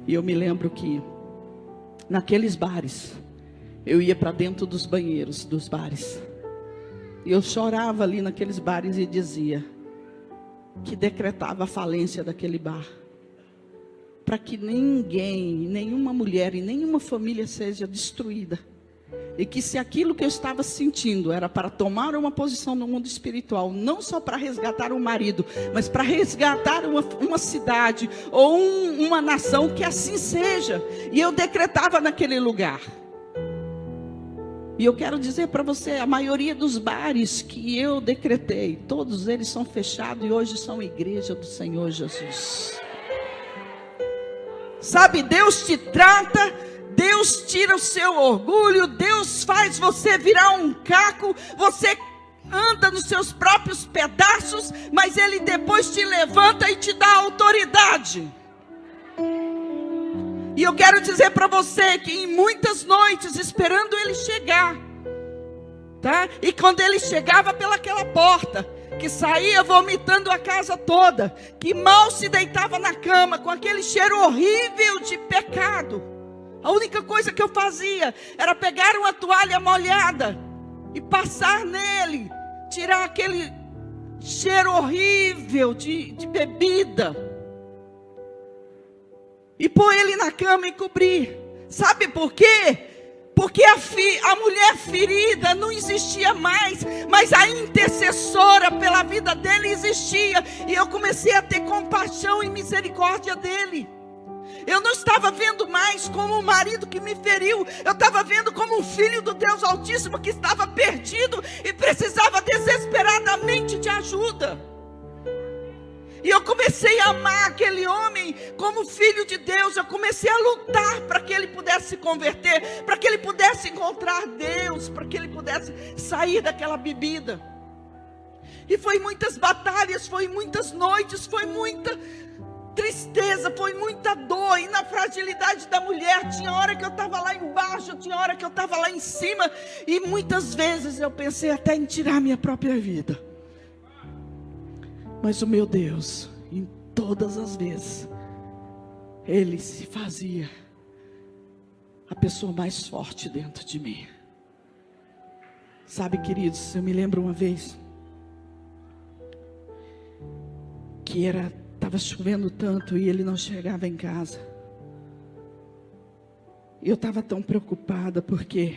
E eu me lembro que naqueles bares, eu ia para dentro dos banheiros dos bares. E eu chorava ali naqueles bares e dizia que decretava a falência daquele bar. Para que ninguém, nenhuma mulher e nenhuma família seja destruída. E que se aquilo que eu estava sentindo era para tomar uma posição no mundo espiritual, não só para resgatar um marido, mas para resgatar uma cidade ou uma nação, que assim seja. E eu decretava naquele lugar. E eu quero dizer para você, a maioria dos bares que eu decretei, todos eles são fechados e hoje são igreja do Senhor Jesus. Sabe, Deus te trata, Deus tira o seu orgulho, Deus faz você virar um caco, você anda nos seus próprios pedaços, mas Ele depois te levanta e te dá autoridade. E eu quero dizer para você que em muitas noites, esperando Ele chegar, tá? E quando Ele chegava pelaquela porta, que saía vomitando a casa toda, que mal se deitava na cama, com aquele cheiro horrível de pecado, a única coisa que eu fazia era pegar uma toalha molhada e passar nele, tirar aquele cheiro horrível de bebida e pôr ele na cama e cobrir. Sabe por quê? Porque a mulher ferida não existia mais, mas a intercessora pela vida dele existia. E eu comecei a ter compaixão e misericórdia dele. Eu não estava vendo mais como um marido que me feriu. Eu estava vendo como um filho do Deus Altíssimo que estava perdido e precisava desesperadamente de ajuda. E eu comecei a amar aquele homem como filho de Deus. Eu comecei a lutar para que ele pudesse se converter, para que ele pudesse encontrar Deus, para que ele pudesse sair daquela bebida. E foi muitas batalhas, foi muitas noites, foi muita tristeza, foi muita dor. E na fragilidade da mulher, tinha hora que eu estava lá embaixo, tinha hora que eu estava lá em cima. E muitas vezes eu pensei até em tirar minha própria vida. Mas o meu Deus, em todas as vezes, Ele se fazia a pessoa mais forte dentro de mim. Sabe, queridos, eu me lembro uma vez que estava chovendo tanto e ele não chegava em casa. E eu estava tão preocupada, porque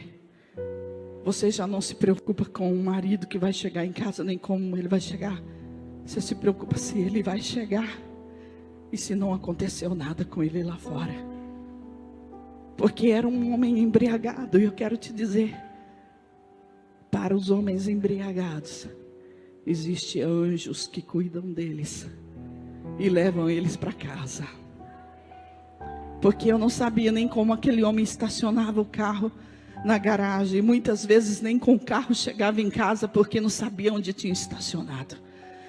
você já não se preocupa com o marido que vai chegar em casa, nem como ele vai chegar. Você se preocupa se ele vai chegar e se não aconteceu nada com ele lá fora. Porque era um homem embriagado. E eu quero te dizer, para os homens embriagados, existem anjos que cuidam deles e levam eles para casa. Porque eu não sabia nem como aquele homem estacionava o carro na garagem. E muitas vezes nem com o carro chegava em casa, porque não sabia onde tinha estacionado.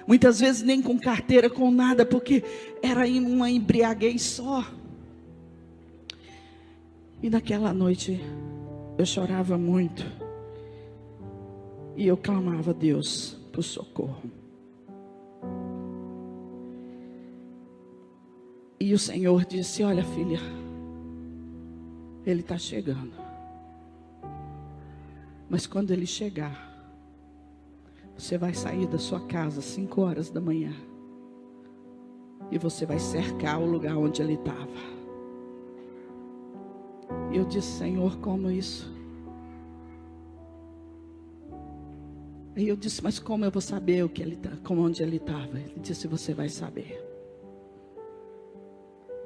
Muitas vezes nem com carteira, com nada, porque era uma embriaguez só. E naquela noite eu chorava muito. E eu clamava a Deus por socorro. E o Senhor disse: olha, filha, Ele está chegando. Mas quando Ele chegar, você vai sair da sua casa às 5 horas da manhã. E você vai cercar o lugar onde ele estava. E eu disse: Senhor, como isso? E eu disse: mas como eu vou saber o que ele tá, como onde ele estava? Ele disse: você vai saber.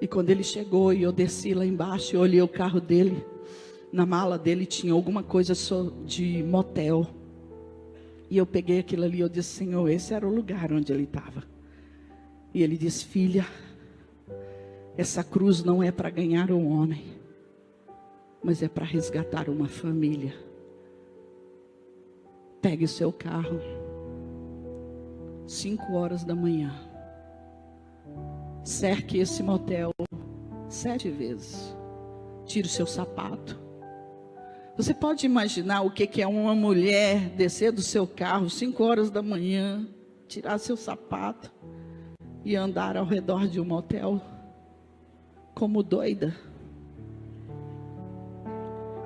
E quando ele chegou e eu desci lá embaixo, eu olhei o carro dele. Na mala dele tinha alguma coisa de motel. E eu peguei aquilo ali e eu disse: Senhor, esse era o lugar onde ele estava. E ele disse: filha, essa cruz não é para ganhar um homem, mas é para resgatar uma família. Pegue o seu carro, 5 horas da manhã, cerque esse motel 7 vezes, tire o seu sapato. Você pode imaginar o que é uma mulher descer do seu carro 5 horas da manhã, tirar seu sapato e andar ao redor de um motel como doida?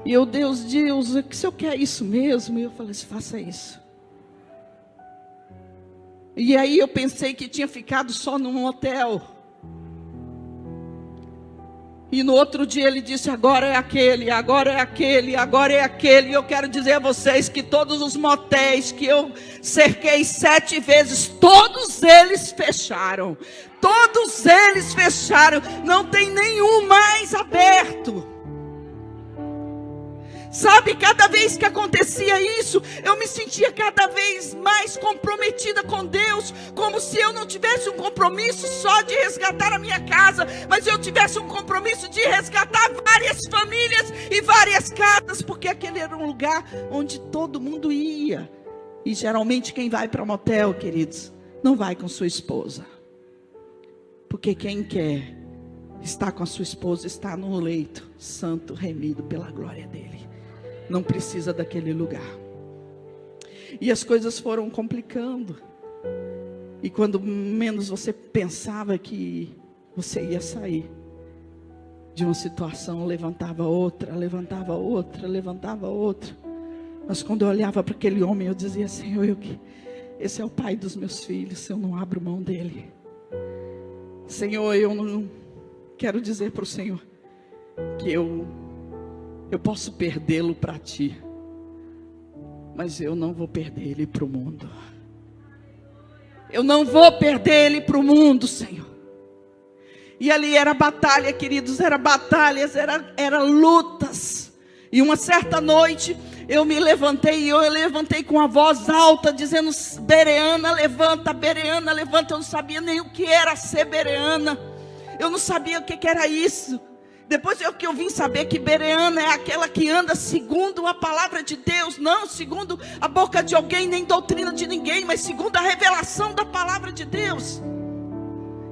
E eu, Deus, o que o Senhor quer isso mesmo? E eu falei assim: faça isso. E aí eu pensei que tinha ficado só num motel. E no outro dia ele disse: agora é aquele, agora é aquele, agora é aquele. E eu quero dizer a vocês que todos os motéis que eu cerquei 7 vezes, todos eles fecharam. Todos eles fecharam. Não tem nenhum mais aberto. Sabe, cada vez que acontecia isso, eu me sentia cada vez mais comprometida com Deus, como se eu não tivesse um compromisso só de resgatar a minha casa, mas eu tivesse um compromisso de resgatar várias famílias e várias casas, porque aquele era um lugar onde todo mundo ia. E geralmente quem vai para motel, queridos, não vai com sua esposa, porque quem quer estar com a sua esposa está no leito santo, remido pela glória dele. Não precisa daquele lugar. E as coisas foram complicando. E quando menos você pensava que você ia sair de uma situação, levantava outra, levantava outra, levantava outra. Mas quando eu olhava para aquele homem, eu dizia: Senhor, esse é o pai dos meus filhos, eu não abro mão dele. Senhor, eu não quero dizer para o Senhor que eu posso perdê-lo para ti, mas eu não vou perder ele para o mundo. Eu não vou perder ele para o mundo, Senhor. E ali era batalha, queridos, era batalhas, era lutas. E uma certa noite eu me levantei, e eu levantei com a voz alta, dizendo: Bereana, levanta, Bereana, levanta. Eu não sabia nem o que era ser Bereana. Eu não sabia o que era isso. Depois que eu vim saber que Bereana é aquela que anda segundo a palavra de Deus, não segundo a boca de alguém, nem doutrina de ninguém, mas segundo a revelação da palavra de Deus.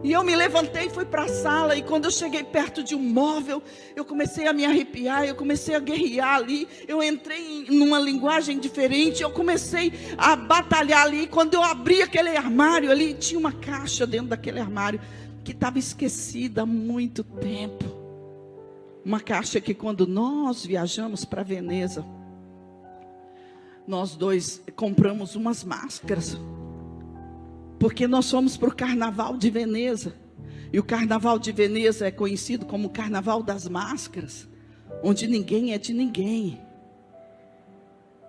E eu me levantei e fui para a sala, e quando eu cheguei perto de um móvel, eu comecei a me arrepiar, eu comecei a guerrear ali, eu entrei numa linguagem diferente, eu comecei a batalhar ali. Quando eu abri aquele armário ali, tinha uma caixa dentro daquele armário, que estava esquecida há muito tempo. Uma caixa que quando nós viajamos para Veneza, nós dois compramos umas máscaras. Porque nós fomos para o Carnaval de Veneza. E o Carnaval de Veneza é conhecido como o Carnaval das Máscaras, onde ninguém é de ninguém.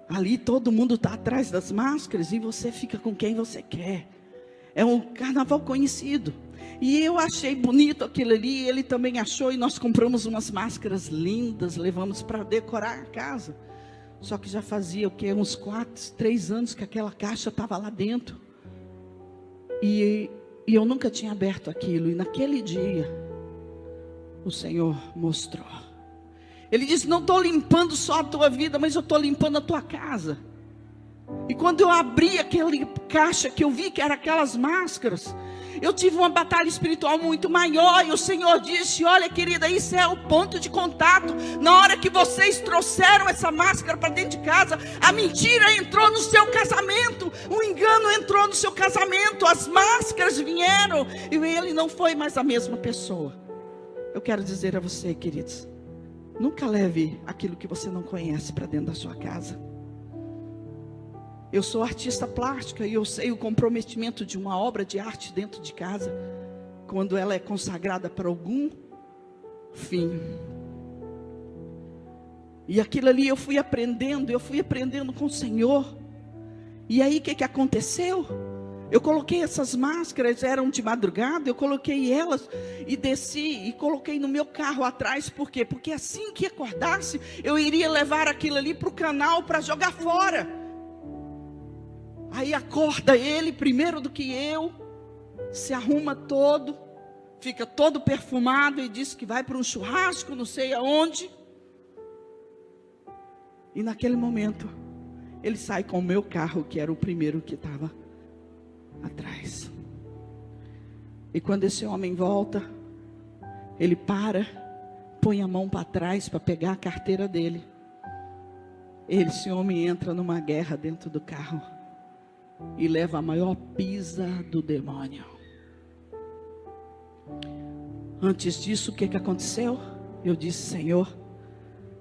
Ali todo mundo está atrás das máscaras e você fica com quem você quer. É um carnaval conhecido. E eu achei bonito aquilo ali, ele também achou, e nós compramos umas máscaras lindas, levamos para decorar a casa. Só que já fazia uns 3 anos que aquela caixa estava lá dentro. E eu nunca tinha aberto aquilo. E naquele dia, o Senhor mostrou. Ele disse: não estou limpando só a tua vida, mas eu estou limpando a tua casa. E quando eu abri aquela caixa, que eu vi que eram aquelas máscaras, eu tive uma batalha espiritual muito maior. E o Senhor disse: olha, querida, isso é o ponto de contato. Na hora que vocês trouxeram essa máscara para dentro de casa, a mentira entrou no seu casamento, o engano entrou no seu casamento, as máscaras vieram, e ele não foi mais a mesma pessoa. Eu quero dizer a você, queridos, nunca leve aquilo que você não conhece para dentro da sua casa. Eu sou artista plástica e eu sei o comprometimento de uma obra de arte dentro de casa, quando ela é consagrada para algum fim. E aquilo ali eu fui aprendendo com o Senhor. E aí o que aconteceu? Eu coloquei essas máscaras, eram de madrugada, eu coloquei elas e desci e coloquei no meu carro atrás. Por quê? Porque assim que acordasse, eu iria levar aquilo ali para o canal para jogar fora. Aí acorda ele primeiro do que eu, se arruma todo, fica todo perfumado e diz que vai para um churrasco, não sei aonde. E naquele momento, ele sai com o meu carro, que era o primeiro que estava atrás. E quando esse homem volta, ele para, põe a mão para trás para pegar a carteira dele. Esse homem entra numa guerra dentro do carro e leva a maior pisa do demônio. Antes disso, o que aconteceu? Eu disse: Senhor,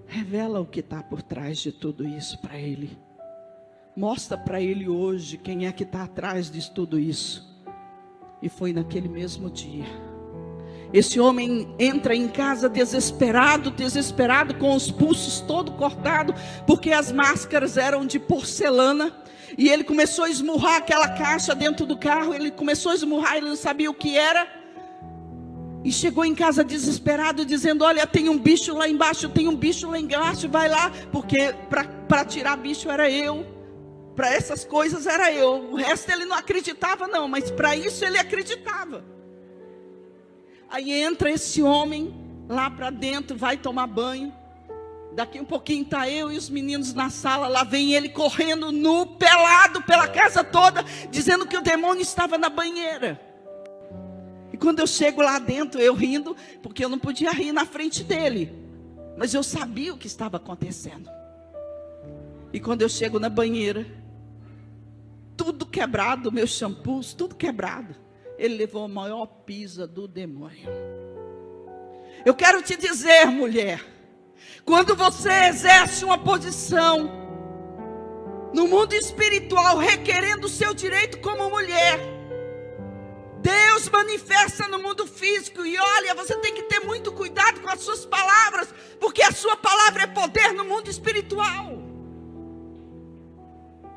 revela o que está por trás de tudo isso para ele. Mostra para ele hoje quem é que está atrás de tudo isso. E foi naquele mesmo dia. Esse homem entra em casa desesperado, com os pulsos todo cortado, porque as máscaras eram de porcelana. E ele começou a esmurrar aquela caixa dentro do carro. Ele começou a esmurrar, ele não sabia o que era. E chegou em casa desesperado, dizendo: olha, tem um bicho lá embaixo, vai lá. Porque para tirar bicho era eu, para essas coisas era eu. O resto ele não acreditava não, mas para isso ele acreditava. Aí entra esse homem lá para dentro, vai tomar banho. Daqui um pouquinho está eu e os meninos na sala. Lá vem ele correndo nu, pelado pela casa toda, dizendo que o demônio estava na banheira. E quando eu chego lá dentro, eu rindo, porque eu não podia rir na frente dele, mas eu sabia o que estava acontecendo. E quando eu chego na banheira, tudo quebrado, meus shampoos, tudo quebrado. Ele levou a maior pisa do demônio. Eu quero te dizer, mulher, quando você exerce uma posição no mundo espiritual, requerendo o seu direito como mulher, Deus manifesta no mundo físico. E olha, você tem que ter muito cuidado com as suas palavras, porque a sua palavra é poder no mundo espiritual.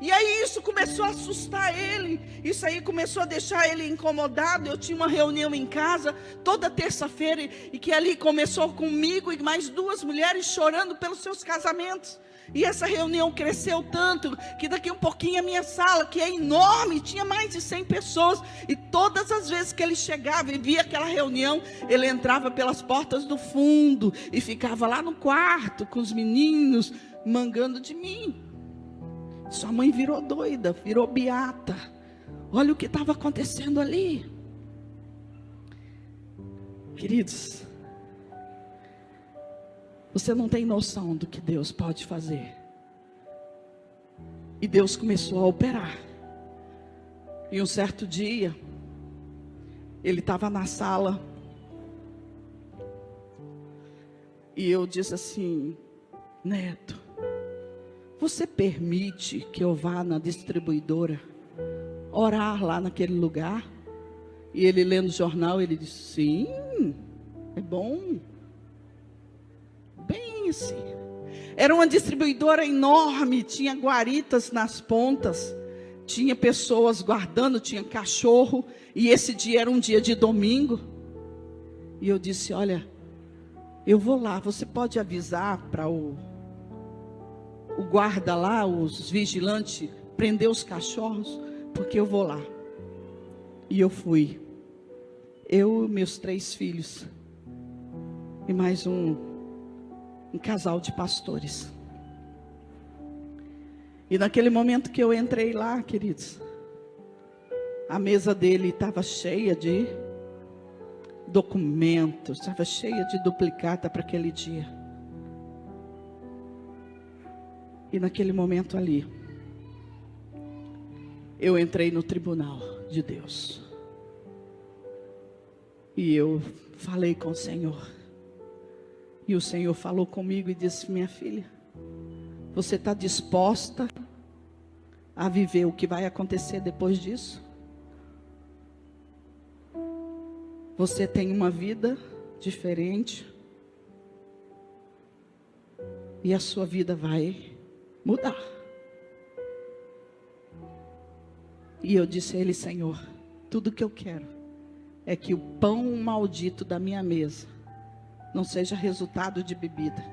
E aí isso começou a assustar ele, isso aí começou a deixar ele incomodado. Eu tinha uma reunião em casa, toda terça-feira, e que ali começou comigo e mais 2 mulheres chorando pelos seus casamentos. E essa reunião cresceu tanto, que daqui um pouquinho a minha sala, que é enorme, tinha mais de 100 pessoas. E todas as vezes que ele chegava e via aquela reunião, ele entrava pelas portas do fundo, e ficava lá no quarto, com os meninos, mangando de mim. Sua mãe virou doida, virou beata. Olha o que estava acontecendo ali. Queridos, você não tem noção do que Deus pode fazer. E Deus começou a operar. E um certo dia, ele estava na sala. E eu disse assim: Neto, você permite que eu vá na distribuidora orar lá naquele lugar? E ele lendo o jornal, ele disse: sim, é bom. Bem assim. Era uma distribuidora enorme, tinha guaritas nas pontas, tinha pessoas guardando, tinha cachorro. E esse dia era um dia de domingo. E eu disse: olha, eu vou lá, você pode avisar para o guarda lá, os vigilantes, prender os cachorros, porque eu vou lá. E eu fui. Eu e meus 3 filhos. E mais um casal de pastores. E naquele momento que eu entrei lá, queridos, a mesa dele estava cheia de documentos, estava cheia de duplicata para aquele dia. E naquele momento ali, eu entrei no tribunal de Deus. E eu falei com o Senhor. E o Senhor falou comigo e disse: minha filha, você está disposta a viver o que vai acontecer depois disso? Você tem uma vida diferente. E a sua vida vai mudar. E eu disse a ele: Senhor, tudo que eu quero é que o pão maldito da minha mesa não seja resultado de bebida,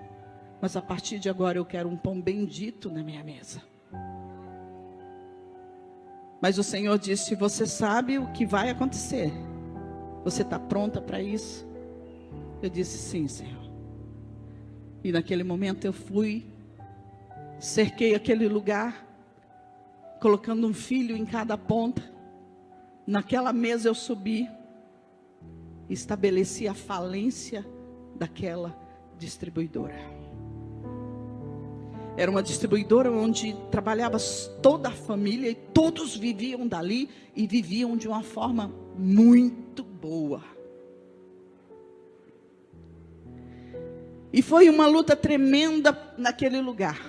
mas a partir de agora eu quero um pão bendito na minha mesa. Mas o Senhor disse: você sabe o que vai acontecer? Você está pronta para isso? Eu disse: sim, Senhor. E naquele momento eu fui, cerquei aquele lugar, colocando um filho em cada ponta. Naquela mesa eu subi, estabeleci a falência daquela distribuidora. Era uma distribuidora onde trabalhava toda a família e todos viviam dali e viviam de uma forma muito boa. E foi uma luta tremenda naquele lugar.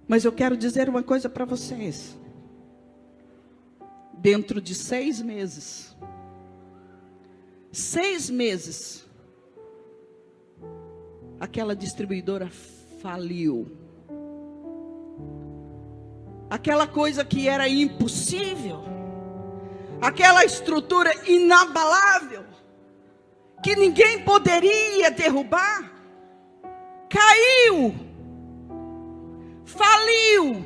Mas eu quero dizer uma coisa para vocês. Dentro de 6 meses, 6 meses, aquela distribuidora faliu. Aquela coisa que era impossível, aquela estrutura inabalável, que ninguém poderia derrubar, caiu, faliu.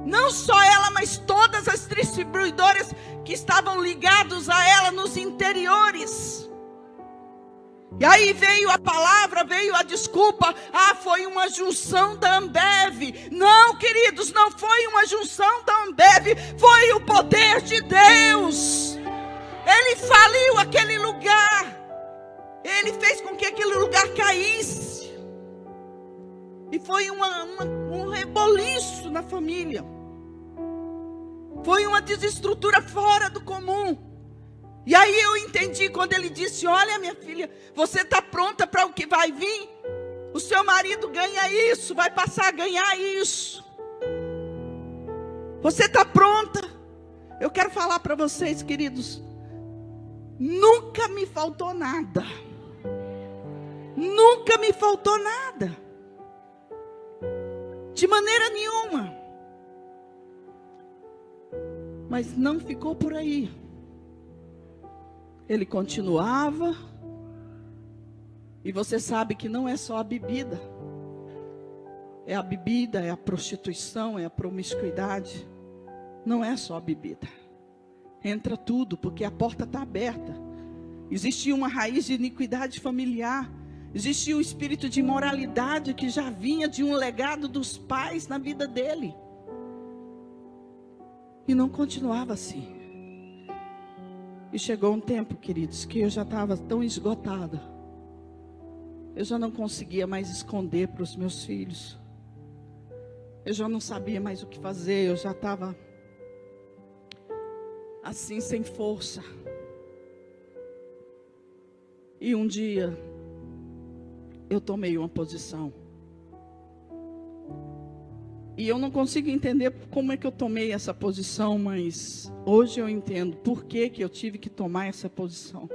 Não só ela, mas todas as distribuidoras que estavam ligadas a ela nos interiores. E aí veio a palavra, veio a desculpa: ah, foi uma junção da Ambev. Não, queridos, não foi uma junção da Ambev, foi o poder de Deus. Ele faliu aquele lugar. Ele fez com que aquele lugar caísse. E foi um reboliço na família. Foi uma desestrutura fora do comum. E aí eu entendi quando ele disse: olha, minha filha, você está pronta para o que vai vir? O seu marido ganha isso, vai passar a ganhar isso. Você está pronta? Eu quero falar para vocês, queridos, nunca me faltou nada. Nunca me faltou nada. De maneira nenhuma. Mas não ficou por aí. Ele continuava. E você sabe que não é só a bebida. É a bebida, é a prostituição, é a promiscuidade. Não é só a bebida. Entra tudo, porque a porta está aberta. Existia uma raiz de iniquidade familiar. Existia um espírito de imoralidade que já vinha de um legado dos pais na vida dele. E não continuava assim. E chegou um tempo, queridos, que eu já estava tão esgotada. Eu já não conseguia mais esconder para os meus filhos. Eu já não sabia mais o que fazer. Eu já estava assim, sem força. E um dia eu tomei uma posição. E eu não consigo entender como é que eu tomei essa posição, mas hoje eu entendo por que eu tive que tomar essa posição.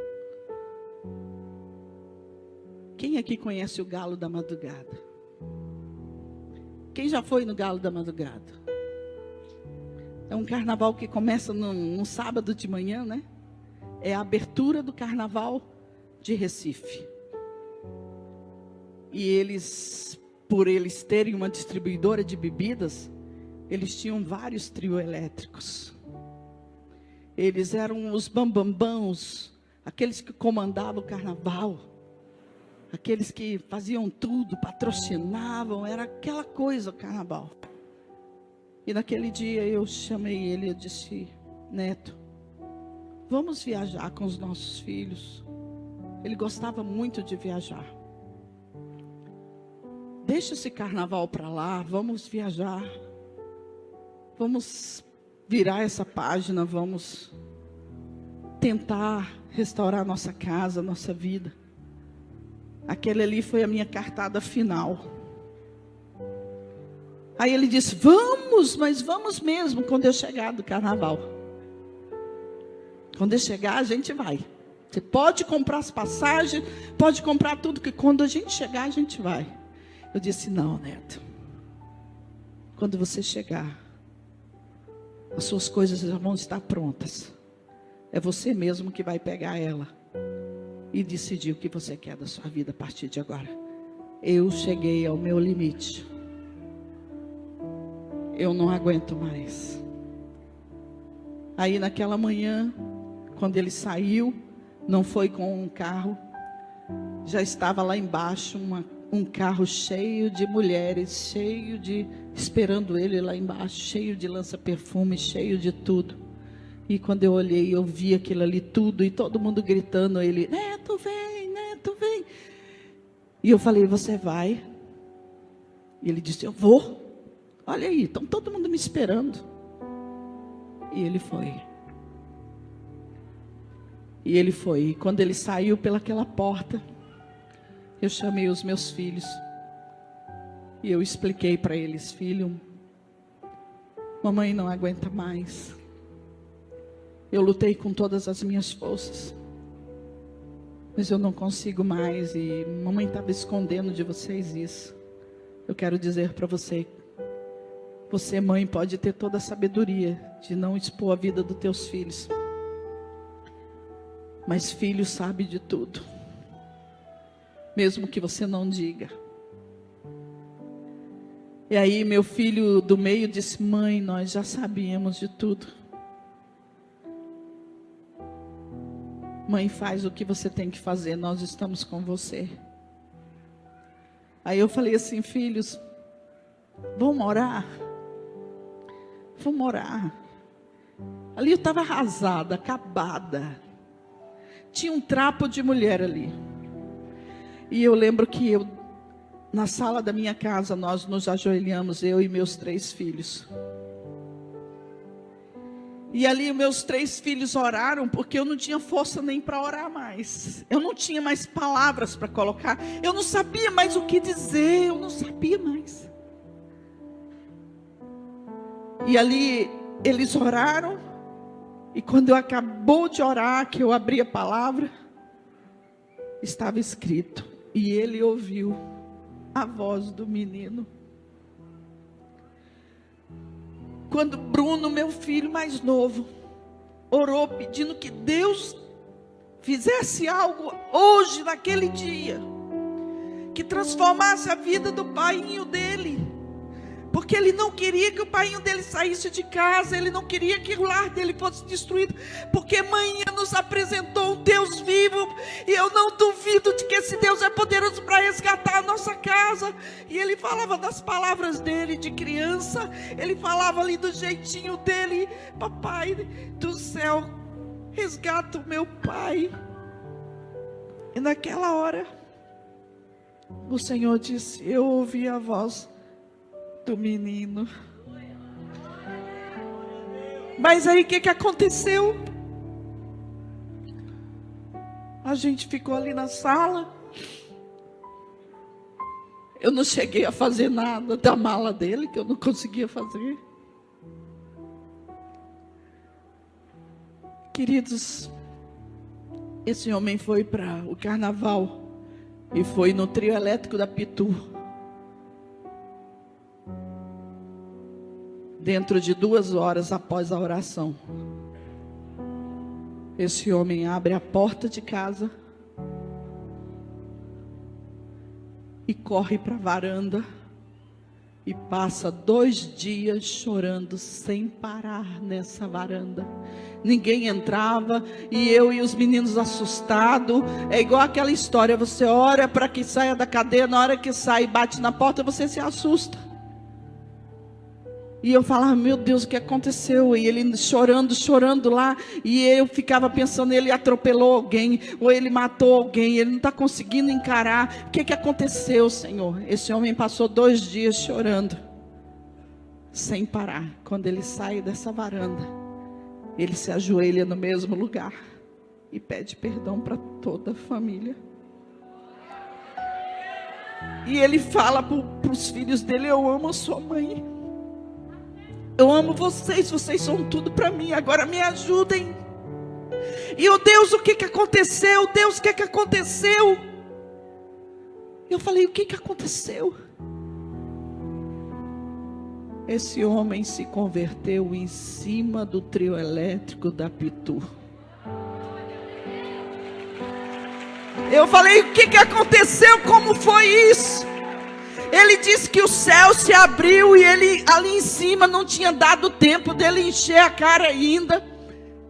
Quem aqui conhece o Galo da Madrugada? Quem já foi no Galo da Madrugada? É um carnaval que começa no sábado de manhã, né? É a abertura do carnaval de Recife. E eles, por eles terem uma distribuidora de bebidas, eles tinham vários trios elétricos. Eles eram os bambambãos, aqueles que comandavam o carnaval, aqueles que faziam tudo, patrocinavam, era aquela coisa o carnaval. E naquele dia eu chamei ele e disse: Neto, vamos viajar com os nossos filhos. Ele gostava muito de viajar. Deixa esse carnaval para lá, vamos viajar. Vamos virar essa página, vamos tentar restaurar nossa casa, nossa vida. Aquele ali foi a minha cartada final. Aí ele disse: vamos, mas vamos mesmo quando eu chegar do carnaval. Quando eu chegar, a gente vai. Você pode comprar as passagens, pode comprar tudo, que quando a gente chegar, a gente vai. Eu disse: não, Neto. Quando você chegar, as suas coisas já vão estar prontas. É você mesmo que vai pegar ela e decidir o que você quer da sua vida a partir de agora. Eu cheguei ao meu limite. Eu não aguento mais. Aí naquela manhã, quando ele saiu, não foi com um carro, já estava lá embaixo um carro cheio de mulheres, esperando ele lá embaixo, cheio de lança-perfume, cheio de tudo. E quando eu olhei, eu vi aquilo ali tudo, e todo mundo gritando a ele: Neto, vem, Neto, vem. E eu falei: você vai? E ele disse: eu vou. Olha aí, estão todo mundo me esperando. E ele foi. E ele foi. E quando ele saiu pelaquela porta, eu chamei os meus filhos. E eu expliquei para eles: filho, mamãe não aguenta mais. Eu lutei com todas as minhas forças, mas eu não consigo mais. E mamãe estava escondendo de vocês isso. Eu quero dizer para você: você, mãe, pode ter toda a sabedoria de não expor a vida dos teus filhos, mas filho sabe de tudo, mesmo que você não diga. E aí meu filho do meio disse: mãe, nós já sabíamos de tudo. Mãe, faz o que você tem que fazer, nós estamos com você. Aí eu falei assim: filhos, vamos orar? Vamos orar. Ali eu estava arrasada, acabada. Tinha um trapo de mulher ali. E eu lembro que na sala da minha casa, nós nos ajoelhamos, eu e meus 3 filhos. E ali meus 3 filhos oraram, porque eu não tinha força nem para orar mais. Eu não tinha mais palavras para colocar. Eu não sabia mais o que dizer, eu não sabia mais. E ali eles oraram. E quando eu acabou de orar, que eu abri a palavra, estava escrito: e ele ouviu a voz do menino. quando Bruno, meu filho mais novo, orou pedindo que Deus fizesse algo hoje, naquele dia, que transformasse a vida do painho dele, porque ele não queria que o painho dele saísse de casa, ele não queria que o lar dele fosse destruído, porque manhã nos apresentou um Deus vivo, e eu não duvido de que esse Deus é poderoso para resgatar a nossa casa. E ele falava das palavras dele de criança, ele falava ali do jeitinho dele: papai do céu, resgata o meu pai. E naquela hora, o Senhor disse: eu ouvi a voz do menino. Mas aí o que aconteceu? A gente ficou ali na sala. Eu não cheguei a fazer nada da mala dele, que eu não conseguia fazer. Queridos, esse homem foi para o carnaval e foi no trio elétrico da Pitu. Dentro de 2 horas após a oração, esse homem abre a porta de casa e corre para a varanda e passa 2 dias chorando sem parar nessa varanda. Ninguém entrava, e eu e os meninos assustados. É igual aquela história: você ora para que saia da cadeia, na hora que sai e bate na porta, você se assusta. E eu falava: meu Deus, o que aconteceu? E ele chorando lá. E eu ficava pensando: ele atropelou alguém, ou ele matou alguém, ele não está conseguindo encarar. O que aconteceu, Senhor? Esse homem passou 2 dias chorando, sem parar. Quando ele sai dessa varanda, ele se ajoelha no mesmo lugar e pede perdão para toda a família. E ele fala para os filhos dele: eu amo a sua mãe, eu amo vocês, vocês são tudo para mim, agora me ajudem. E o Deus, o que aconteceu? Deus, o que aconteceu? Eu falei: o que aconteceu? Esse homem se converteu em cima do trio elétrico da Pitu. Eu falei: o que aconteceu? Como foi isso? Ele disse que o céu se abriu e ele ali em cima não tinha dado tempo dele encher a cara ainda.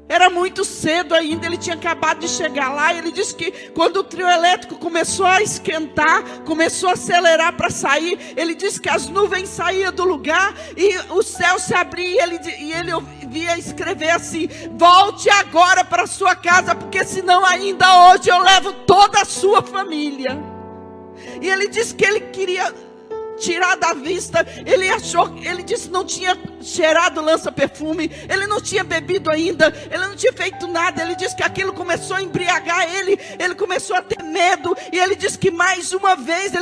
Era muito cedo ainda, ele tinha acabado de chegar lá. E ele disse que quando o trio elétrico começou a esquentar, começou a acelerar para sair, ele disse que as nuvens saíam do lugar e o céu se abria. E ele ouvia escrever assim: volte agora para sua casa, porque senão ainda hoje eu levo toda a sua família. E ele disse que ele queria tirar da vista. Ele disse que não tinha cheirado lança-perfume, ele não tinha bebido ainda, ele não tinha feito nada. Ele disse que aquilo começou a embriagar ele começou a ter medo. E ele disse que mais uma vez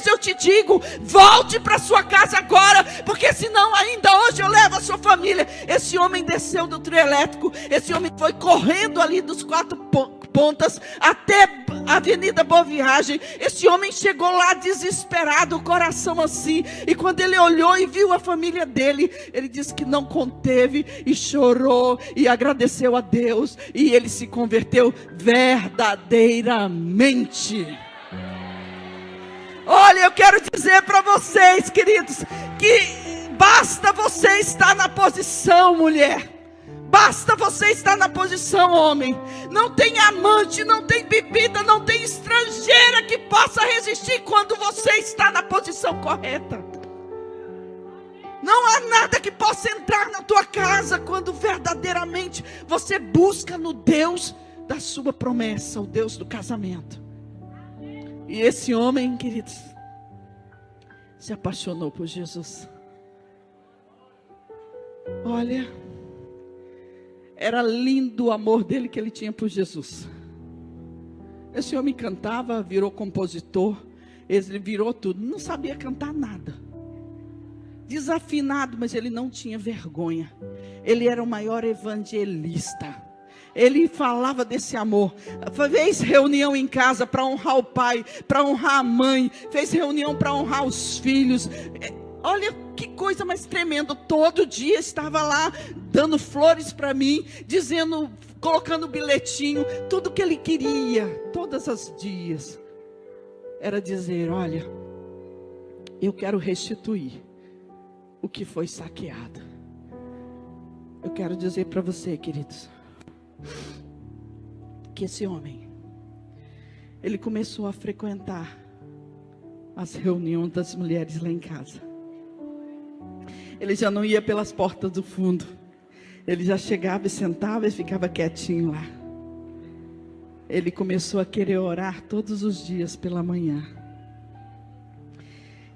eu te digo: volte para sua casa agora, porque senão ainda hoje eu levo a sua família. Esse homem desceu do trio elétrico, esse homem foi correndo ali dos 4 pontas até a Avenida Boa Viagem. Esse homem chegou lá desesperado, o coração assim, e quando ele olhou e viu a família dele, ele disse que não conteve e chorou e agradeceu a Deus, e ele se converteu verdadeiramente. Olha, eu quero dizer para vocês, queridos, que basta você estar na posição, mulher. Basta você estar na posição, homem. Não tem amante, não tem bebida, não tem estrangeira que possa resistir quando você está na posição correta. Não há nada que possa entrar na tua casa quando verdadeiramente você busca no Deus da sua promessa, o Deus do casamento. E esse homem, queridos, se apaixonou por Jesus. Olha, era lindo o amor dele que ele tinha por Jesus. Esse homem cantava, virou compositor, ele virou tudo, não sabia cantar nada. Desafinado, mas ele não tinha vergonha. Ele era o maior evangelista. Ele falava desse amor. Fez reunião em casa para honrar o pai, para honrar a mãe. Fez reunião para honrar os filhos. Olha Que coisa mais tremenda. Todo dia estava lá dando flores para mim, dizendo, colocando bilhetinho, tudo que ele queria, todos os dias. Era dizer, olha, eu quero restituir o que foi saqueado. Eu quero dizer para você, queridos, que esse homem, ele começou a frequentar as reuniões das mulheres lá em casa. Ele já não ia pelas portas do fundo. Ele já chegava e sentava e ficava quietinho lá. Ele começou a querer orar todos os dias pela manhã.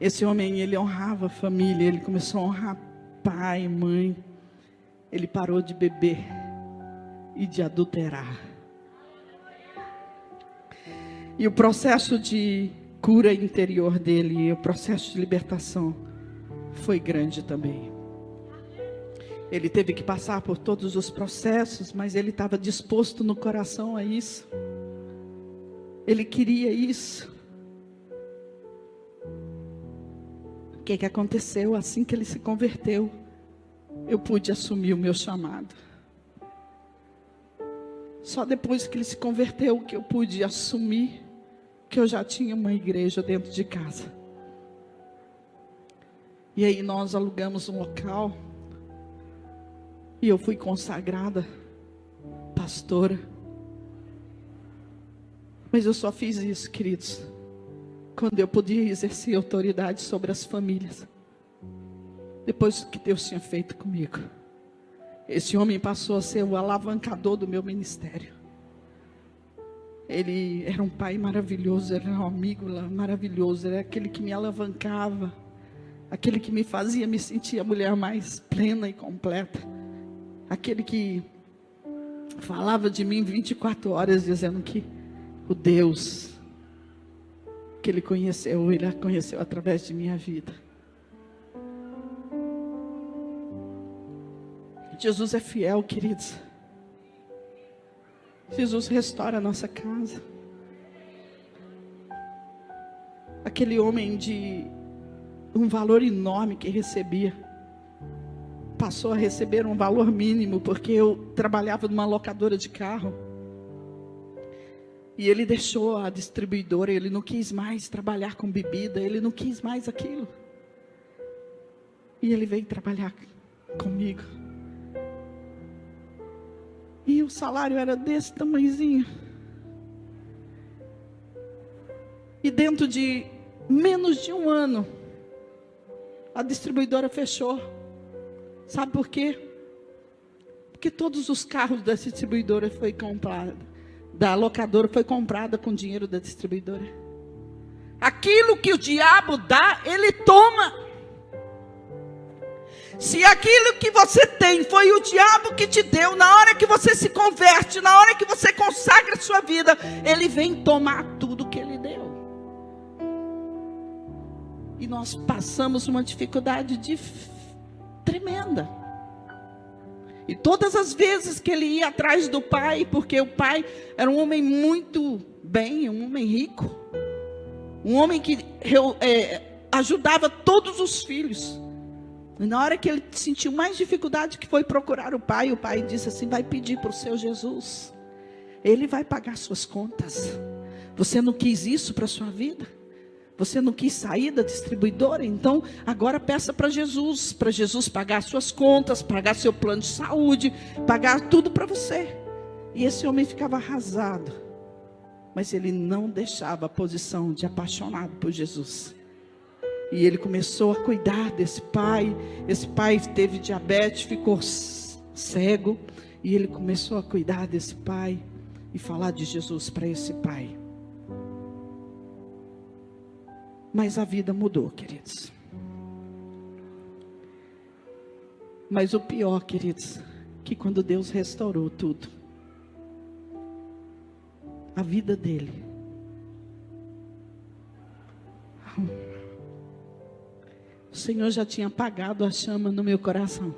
Esse homem, ele honrava a família. Ele começou a honrar pai, mãe. Ele parou de beber e de adulterar. E o processo de cura interior dele, o processo de libertação, foi grande também. Ele teve que passar por todos os processos, mas ele estava disposto no coração a isso. Ele queria isso. O que aconteceu? Assim que ele se converteu, eu pude assumir o meu chamado. Só depois que ele se converteu que eu pude assumir que eu já tinha uma igreja dentro de casa. E aí nós alugamos um local. E eu fui consagrada pastora. Mas eu só fiz isso, queridos, quando eu podia exercer autoridade sobre as famílias. Depois do que Deus tinha feito comigo. Esse homem passou a ser o alavancador do meu ministério. Ele era um pai maravilhoso, era um amigo maravilhoso, era aquele que me alavancava, aquele que me fazia me sentir a mulher mais plena e completa, aquele que falava de mim 24 horas, dizendo que o Deus que ele a conheceu através de minha vida. Jesus é fiel, queridos. Jesus restaura a nossa casa. Aquele homem de um valor enorme que recebia, passou a receber um valor mínimo, porque eu trabalhava numa locadora de carro. E ele deixou a distribuidora, ele não quis mais trabalhar com bebida, ele não quis mais aquilo. E ele veio trabalhar comigo. E o salário era desse tamanhozinho. E dentro de menos de um ano, a distribuidora fechou. Sabe por quê? Porque todos os carros da distribuidora foi comprado, da locadora foi comprada com dinheiro da distribuidora. Aquilo que o diabo dá, ele toma. Se aquilo que você tem foi o diabo que te deu, na hora que você se converte, na hora que você consagra a sua vida, ele vem tomar tudo que ele deu. E nós passamos uma dificuldade tremenda. E todas as vezes que ele ia atrás do pai, porque o pai era um homem muito bem, um homem rico, um homem que ajudava todos os filhos. E na hora que ele sentiu mais dificuldade, que foi procurar o pai disse assim: vai pedir para o seu Jesus, ele vai pagar suas contas. Você não quis isso para a sua vida? Você não quis sair da distribuidora? Então agora peça para Jesus pagar suas contas, pagar seu plano de saúde, pagar tudo para você. E esse homem ficava arrasado, mas ele não deixava a posição de apaixonado por Jesus. E ele começou a cuidar desse pai. Esse pai teve diabetes, ficou cego. E ele começou a cuidar desse pai e falar de Jesus para esse pai. Mas a vida mudou, queridos. Mas o pior, queridos, que quando Deus restaurou tudo, a vida dele, o Senhor já tinha apagado a chama no meu coração.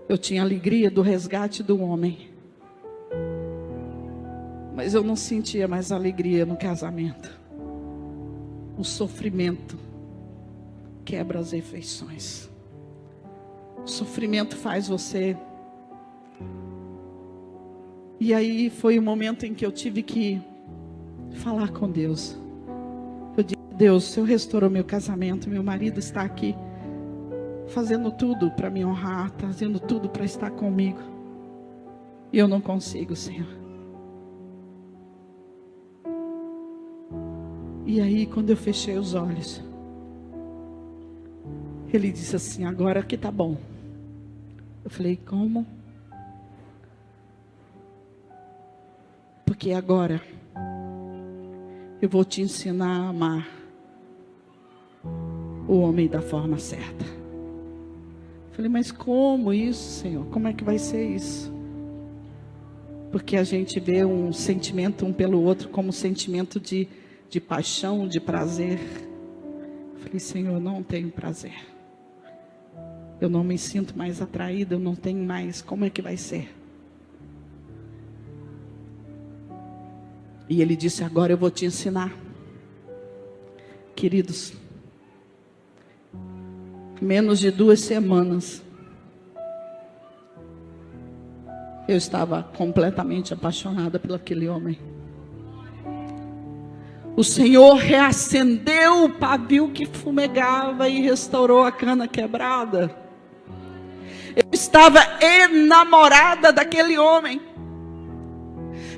Eu tinha alegria do resgate do homem, mas eu não sentia mais alegria no casamento. O sofrimento quebra as refeições. O sofrimento faz você. E aí foi o momento em que eu tive que falar com Deus. Eu disse: Deus, o Senhor restaurou meu casamento, meu marido está aqui fazendo tudo para me honrar, fazendo tudo para estar comigo, e eu não consigo, Senhor. E aí, quando eu fechei os olhos, Ele disse assim: agora que tá bom. Eu falei: como? Porque agora eu vou te ensinar a amar o homem da forma certa. Eu falei: mas como isso, Senhor? Como é que vai ser isso? Porque a gente vê um sentimento um pelo outro como um sentimento de paixão, de prazer. Eu falei: Senhor, eu não tenho prazer. Eu não me sinto mais atraída, eu não tenho mais. Como é que vai ser? E Ele disse: agora eu vou te ensinar. Queridos, menos de 2 semanas, eu estava completamente apaixonada por aquele homem. O Senhor reacendeu o pavio que fumegava e restaurou a cana quebrada. Eu estava enamorada daquele homem,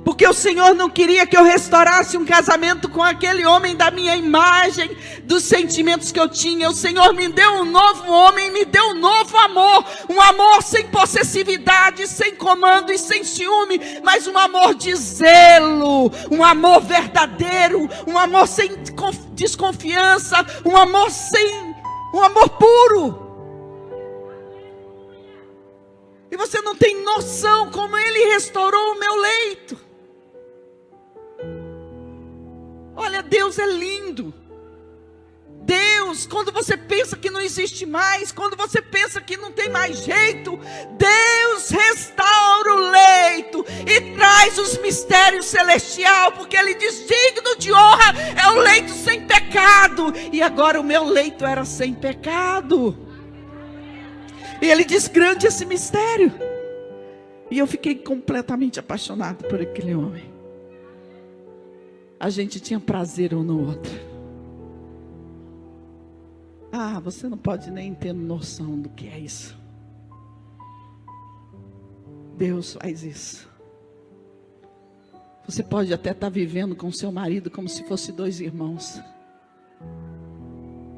porque o Senhor não queria que eu restaurasse um casamento com aquele homem da minha imagem, dos sentimentos que eu tinha. O Senhor me deu um novo homem, me deu um novo amor. Um amor sem possessividade, sem comando e sem ciúme, mas um amor de zelo, um amor verdadeiro, um amor sem desconfiança, um amor puro. E você não tem noção como Ele restaurou o meu leito. Olha, Deus é lindo. Deus, quando você pensa que não existe mais, quando você pensa que não tem mais jeito, Deus restaura o leito e traz os mistérios celestiais, porque Ele diz: digno de honra é o leito sem pecado. E agora o meu leito era sem pecado. E Ele diz: grande esse mistério. E eu fiquei completamente apaixonada por aquele homem. A gente tinha prazer um no outro. Ah, você não pode nem ter noção do que é isso. Deus faz isso. Você pode até estar vivendo com seu marido como se fosse 2 irmãos.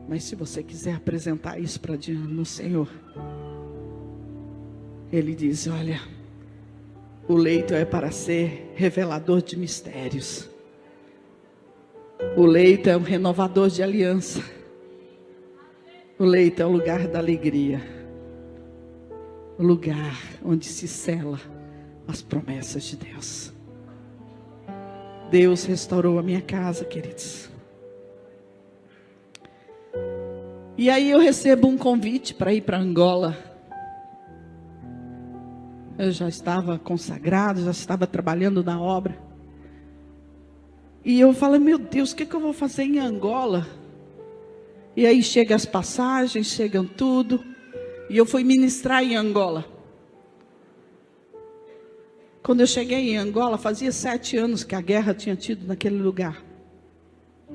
Mas se você quiser apresentar isso para diante no Senhor, Ele diz: olha, o leito é para ser revelador de mistérios. O leito é um renovador de aliança. O leito é o lugar da alegria. O lugar onde se sela as promessas de Deus. Deus restaurou a minha casa, queridos. E aí eu recebo um convite para ir para Angola. Eu já estava consagrado, já estava trabalhando na obra. E eu falo: meu Deus, o que eu vou fazer em Angola? E aí chegam as passagens, chegam tudo. E eu fui ministrar em Angola. Quando eu cheguei em Angola, fazia 7 anos que a guerra tinha tido naquele lugar.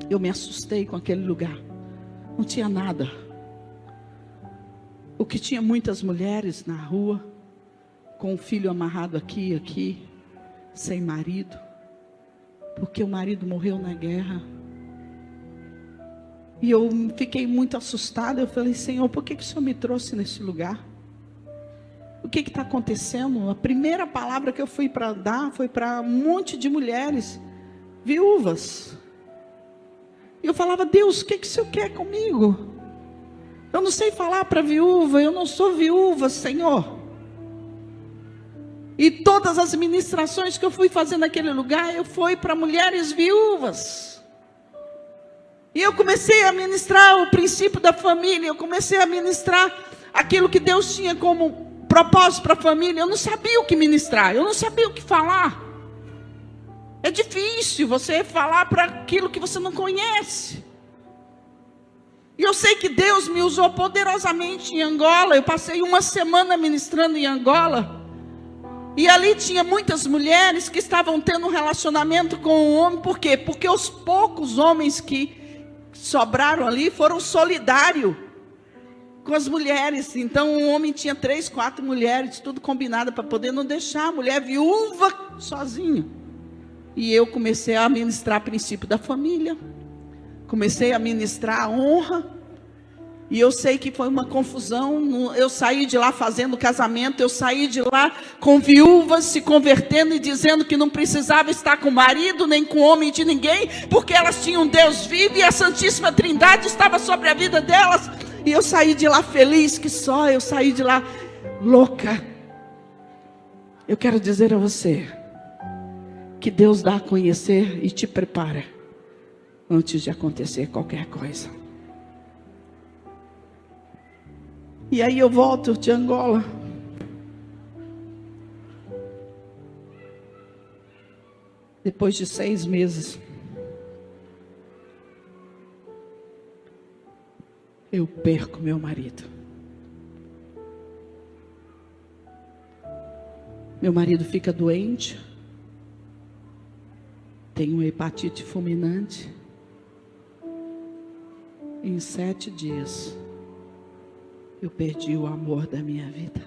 Eu me assustei com aquele lugar. Não tinha nada. O que tinha muitas mulheres na rua, com o filho amarrado aqui, sem marido, porque o marido morreu na guerra. E eu fiquei muito assustada. Eu falei: Senhor, por que o Senhor me trouxe nesse lugar? O que está acontecendo? A primeira palavra que eu fui para dar foi para um monte de mulheres viúvas. E eu falava: Deus, o que o Senhor quer comigo? Eu não sei falar para viúva, eu não sou viúva, Senhor. E todas as ministrações que eu fui fazer naquele lugar, eu fui para mulheres viúvas. E eu comecei a ministrar o princípio da família. Eu comecei a ministrar aquilo que Deus tinha como propósito para a família. Eu não sabia o que ministrar, eu não sabia o que falar. É difícil você falar para aquilo que você não conhece. E eu sei que Deus me usou poderosamente em Angola. Eu passei uma semana ministrando em Angola. E ali tinha muitas mulheres que estavam tendo um relacionamento com o homem. Por quê? Porque os poucos homens que sobraram ali foram solidários com as mulheres. Então o homem tinha 3, 4 mulheres, tudo combinado para poder não deixar a mulher viúva sozinha. E eu comecei a ministrar o princípio da família. Comecei a ministrar a honra. E eu sei que foi uma confusão. Eu saí de lá fazendo casamento. Eu saí de lá com viúvas se convertendo e dizendo que não precisava estar com marido, nem com homem de ninguém, porque elas tinham um Deus vivo e a Santíssima Trindade estava sobre a vida delas. E eu saí de lá feliz que só. Eu saí de lá louca. Eu quero dizer a você que Deus dá a conhecer e te prepara antes de acontecer qualquer coisa. E aí eu volto de Angola. Depois de 6 meses. Eu perco meu marido. Meu marido fica doente. Tem uma hepatite fulminante. Em 7 dias, eu perdi o amor da minha vida.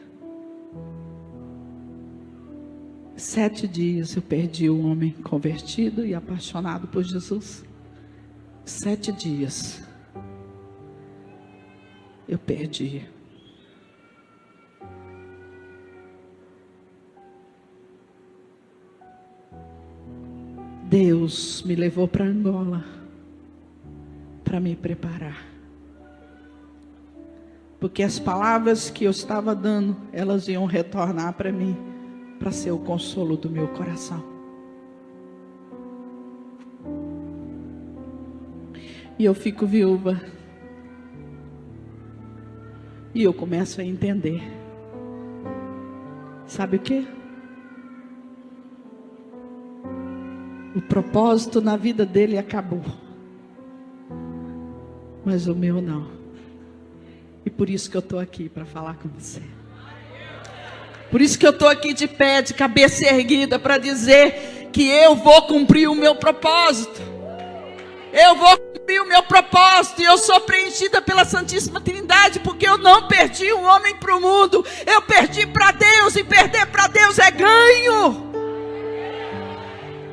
7 dias eu perdi um homem convertido e apaixonado por Jesus. 7 dias eu perdi. Deus me levou para Angola para me preparar. Porque as palavras que eu estava dando, elas iam retornar para mim, para ser o consolo do meu coração. E eu fico viúva. E eu começo a entender. Sabe o quê? O propósito na vida dele acabou. Mas o meu não. E por isso que eu estou aqui para falar com você. Por isso que eu estou aqui de pé, de cabeça erguida, para dizer que eu vou cumprir o meu propósito. Eu vou cumprir o meu propósito. E eu sou preenchida pela Santíssima Trindade, porque eu não perdi um homem para o mundo. Eu perdi para Deus, e perder para Deus é ganho.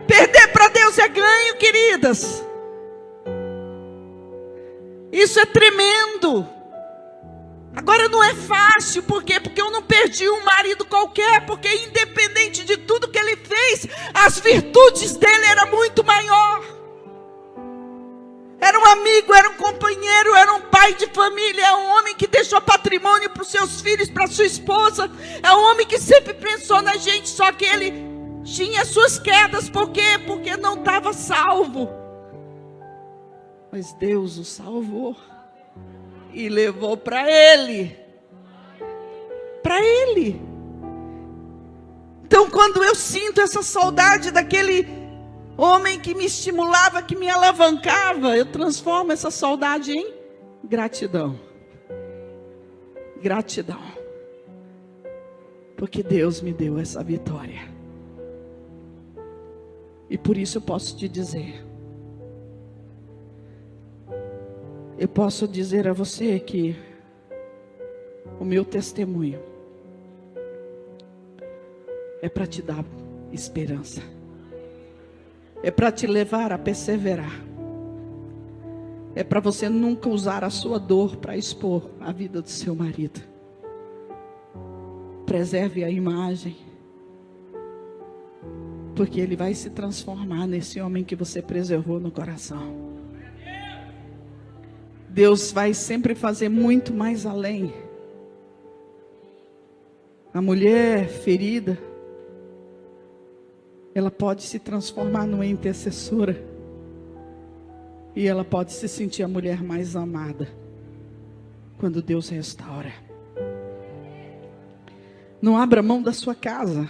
Perder para Deus é ganho, queridas. Isso é tremendo. Agora não é fácil, por quê? Porque eu não perdi um marido qualquer, porque independente de tudo que ele fez, as virtudes dele eram muito maior. Era um amigo, era um companheiro, era um pai de família, é um homem que deixou patrimônio para os seus filhos, para sua esposa. É um homem que sempre pensou na gente, só que ele tinha suas quedas, por quê? Porque não estava salvo. Mas Deus o salvou e levou para Ele. Para Ele. Então, quando eu sinto essa saudade daquele homem que me estimulava, que me alavancava, eu transformo essa saudade em gratidão. Gratidão. Porque Deus me deu essa vitória. E por isso eu posso te dizer. Eu posso dizer a você que o meu testemunho é para te dar esperança. É para te levar a perseverar. É para você nunca usar a sua dor para expor a vida do seu marido. Preserve a imagem. Porque ele vai se transformar nesse homem que você preservou no coração. Deus vai sempre fazer muito mais além. A mulher ferida, ela pode se transformar numa intercessora. E ela pode se sentir a mulher mais amada. Quando Deus restaura. Não abra mão da sua casa.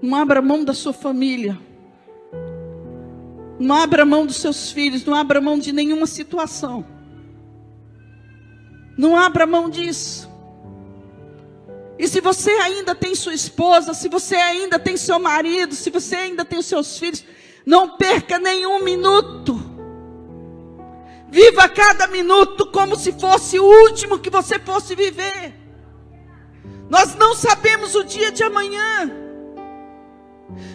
Não abra mão da sua família. Não abra mão dos seus filhos, não abra mão de nenhuma situação. Não abra mão disso. E se você ainda tem sua esposa, se você ainda tem seu marido, se você ainda tem os seus filhos, não perca nenhum minuto. Viva cada minuto como se fosse o último que você fosse viver. Nós não sabemos o dia de amanhã.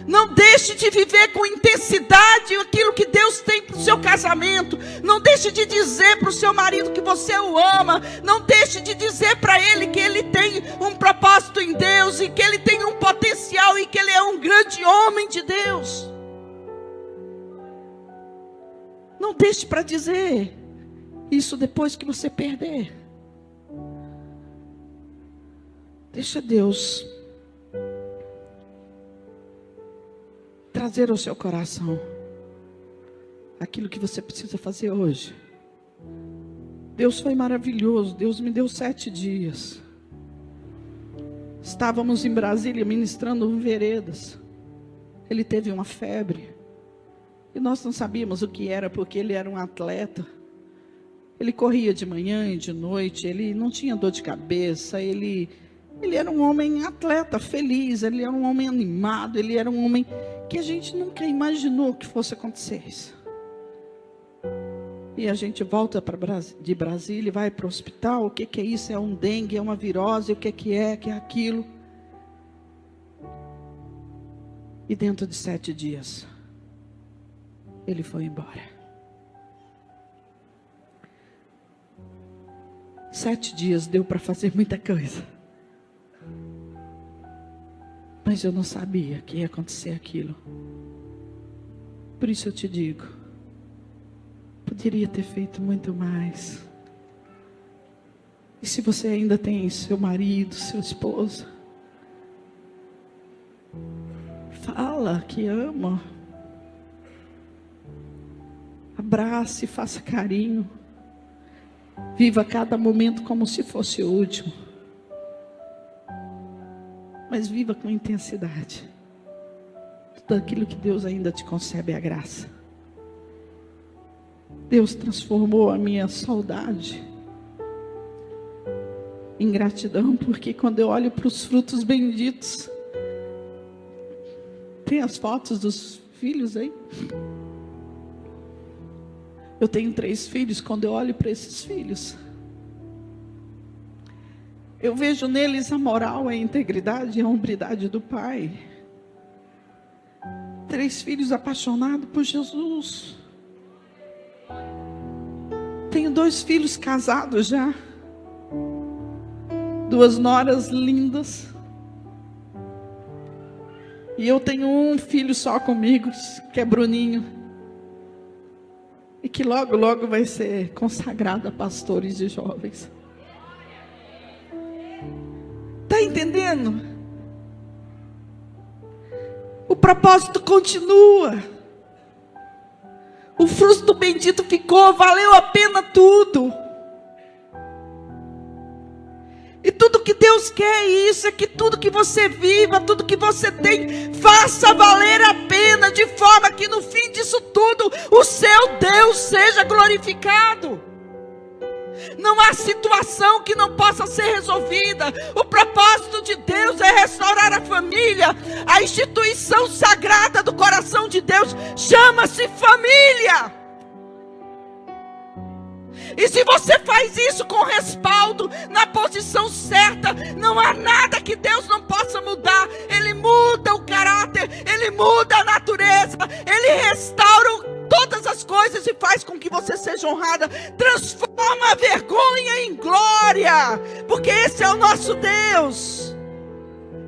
Não deixe de viver com intensidade aquilo que Deus tem para o seu casamento. Não deixe de dizer para o seu marido que você o ama. Não deixe de dizer para ele que ele tem um propósito em Deus, e que ele tem um potencial, e que ele é um grande homem de Deus. Não deixe para dizer isso depois que você perder. Deixa Deus trazer ao seu coração aquilo que você precisa fazer hoje. Deus foi maravilhoso. Deus me deu 7 dias. Estávamos em Brasília ministrando veredas. Ele teve uma febre. E nós não sabíamos o que era, porque ele era um atleta. Ele corria de manhã e de noite. Ele não tinha dor de cabeça. Ele era um homem atleta, feliz. Ele era um homem animado. Ele era um homem que a gente nunca imaginou que fosse acontecer isso. E a gente volta de Brasília e vai para o hospital. O que é isso? É um dengue, é uma virose, o que é aquilo? E dentro de 7 dias, ele foi embora. 7 dias deu para fazer muita coisa. Mas eu não sabia que ia acontecer aquilo. Por isso eu te digo, poderia ter feito muito mais. E se você ainda tem seu marido, seu esposo, fala que ama. Abrace, faça carinho. Viva cada momento como se fosse o último. Mas viva com intensidade. Tudo aquilo que Deus ainda te concede é a graça. Deus transformou a minha saudade em gratidão, porque quando eu olho para os frutos benditos, tem as fotos dos filhos aí. Eu tenho 3 filhos. Quando eu olho para esses filhos, eu vejo neles a moral, a integridade e a hombridade do pai. 3 filhos apaixonados por Jesus. Tenho 2 filhos casados já. 2 noras lindas. E eu tenho um filho só comigo, que é Bruninho. E que logo, logo vai ser consagrado a pastores de jovens. Está entendendo? O propósito continua. O fruto bendito ficou, valeu a pena tudo. E tudo que Deus quer é isso, é que tudo que você viva, tudo que você tem, faça valer a pena, de forma que no fim disso tudo, o seu Deus seja glorificado. Não há situação que não possa ser resolvida. O propósito de Deus é restaurar a família. A instituição sagrada do coração de Deus chama-se família. E se você faz isso com respaldo, na posição certa, não há nada que Deus não possa mudar. Ele muda o caráter, Ele muda a natureza, Ele restaura todas as coisas e faz com que você seja honrada. Transforma a vergonha em glória, porque esse é o nosso Deus.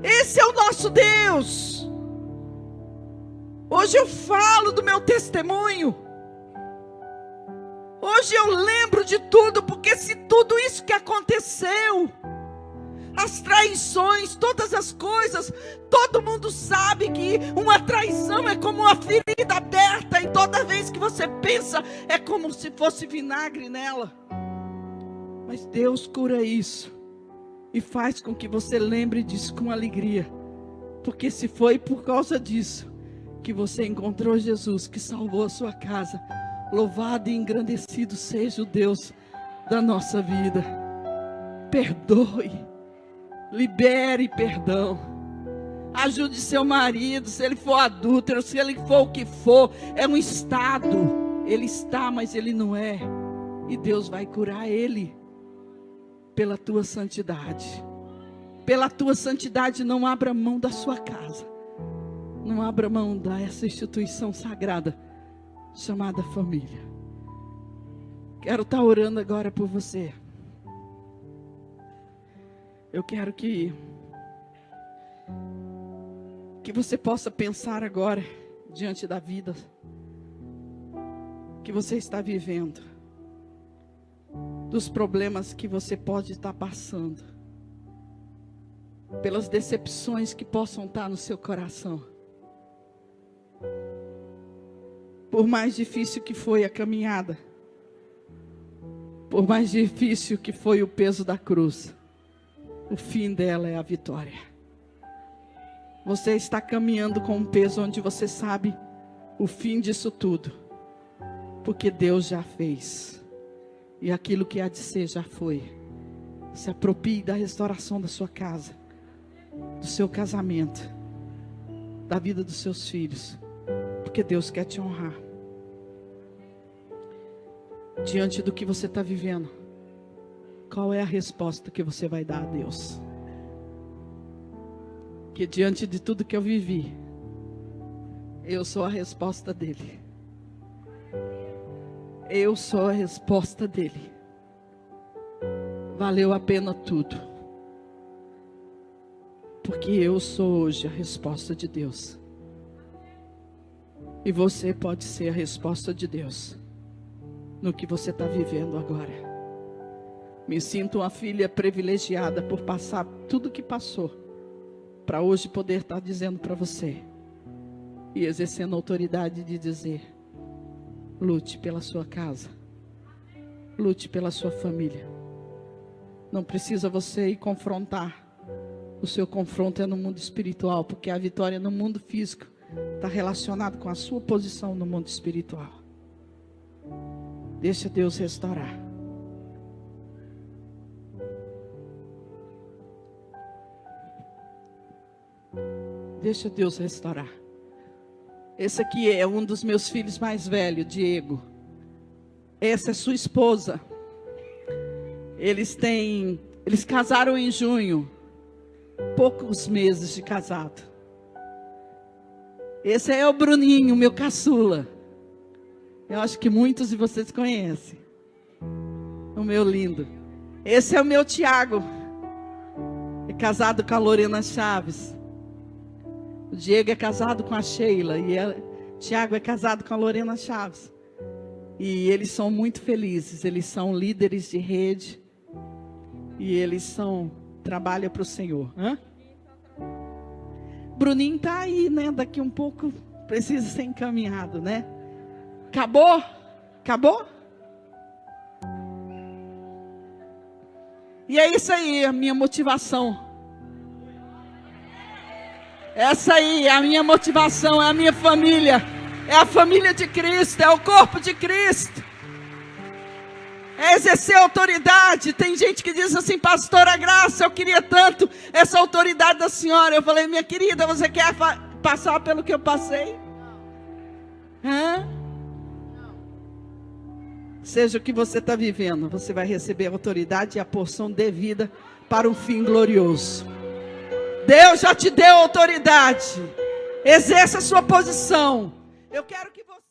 Esse é o nosso Deus. Hoje eu falo do meu testemunho. Hoje eu lembro de tudo, porque se tudo isso que aconteceu, as traições, todas as coisas, todo mundo sabe que uma traição é como uma ferida aberta, e toda vez que você pensa, é como se fosse vinagre nela. Mas Deus cura isso e faz com que você lembre disso com alegria, porque se foi por causa disso que você encontrou Jesus, que salvou a sua casa. Louvado e engrandecido seja o Deus da nossa vida. Perdoe, libere perdão. Ajude seu marido, se ele for adúltero, se ele for o que for, é um estado. Ele está, mas ele não é. E Deus vai curar ele pela tua santidade. Pela tua santidade, não abra mão da sua casa. Não abra mão dessa instituição sagrada chamada família. Quero estar orando agora por você. Eu quero que você possa pensar agora, diante da vida que você está vivendo, dos problemas que você pode estar passando, pelas decepções que possam estar no seu coração. Por mais difícil que foi a caminhada, por mais difícil que foi o peso da cruz, o fim dela é a vitória. Você está caminhando com um peso onde você sabe o fim disso tudo, porque Deus já fez, e aquilo que há de ser já foi. Se aproprie da restauração da sua casa, do seu casamento, da vida dos seus filhos, porque Deus quer te honrar. Diante do que você está vivendo, qual é a resposta que você vai dar a Deus? Que diante de tudo que eu vivi, eu sou a resposta dele. Eu sou a resposta dele. Valeu a pena tudo, porque eu sou hoje a resposta de Deus. E você pode ser a resposta de Deus no que você está vivendo agora. Me sinto uma filha privilegiada por passar tudo que passou, para hoje poder estar dizendo para você, e exercendo a autoridade de dizer: lute pela sua casa, lute pela sua família. Não precisa você ir confrontar. O seu confronto é no mundo espiritual, porque a vitória no mundo físico está relacionado com a sua posição no mundo espiritual. Deixa Deus restaurar. Deixa Deus restaurar. Esse aqui é um dos meus filhos mais velhos, Diego. Essa é sua esposa. Eles casaram em junho. Poucos meses de casado. Esse é o Bruninho, meu caçula. Eu acho que muitos de vocês conhecem. O meu lindo. Esse é o meu Tiago. É casado com a Lorena Chaves. O Diego é casado com a Sheila. E Tiago é casado com a Lorena Chaves. E eles são muito felizes. Eles são líderes de rede. E eles trabalham para o Senhor. Bruninho está aí, né? Daqui um pouco precisa ser encaminhado, né? Acabou? Acabou? E é isso aí, a minha motivação. Essa aí é a minha motivação, é a minha família. É a família de Cristo, é o corpo de Cristo. É exercer autoridade. Tem gente que diz assim: pastora Graça, eu queria tanto essa autoridade da senhora. Eu falei: minha querida, você quer passar pelo que eu passei? Seja o que você está vivendo, você vai receber a autoridade e a porção devida para um fim glorioso. Deus já te deu autoridade. Exerça a sua posição. Eu quero que você...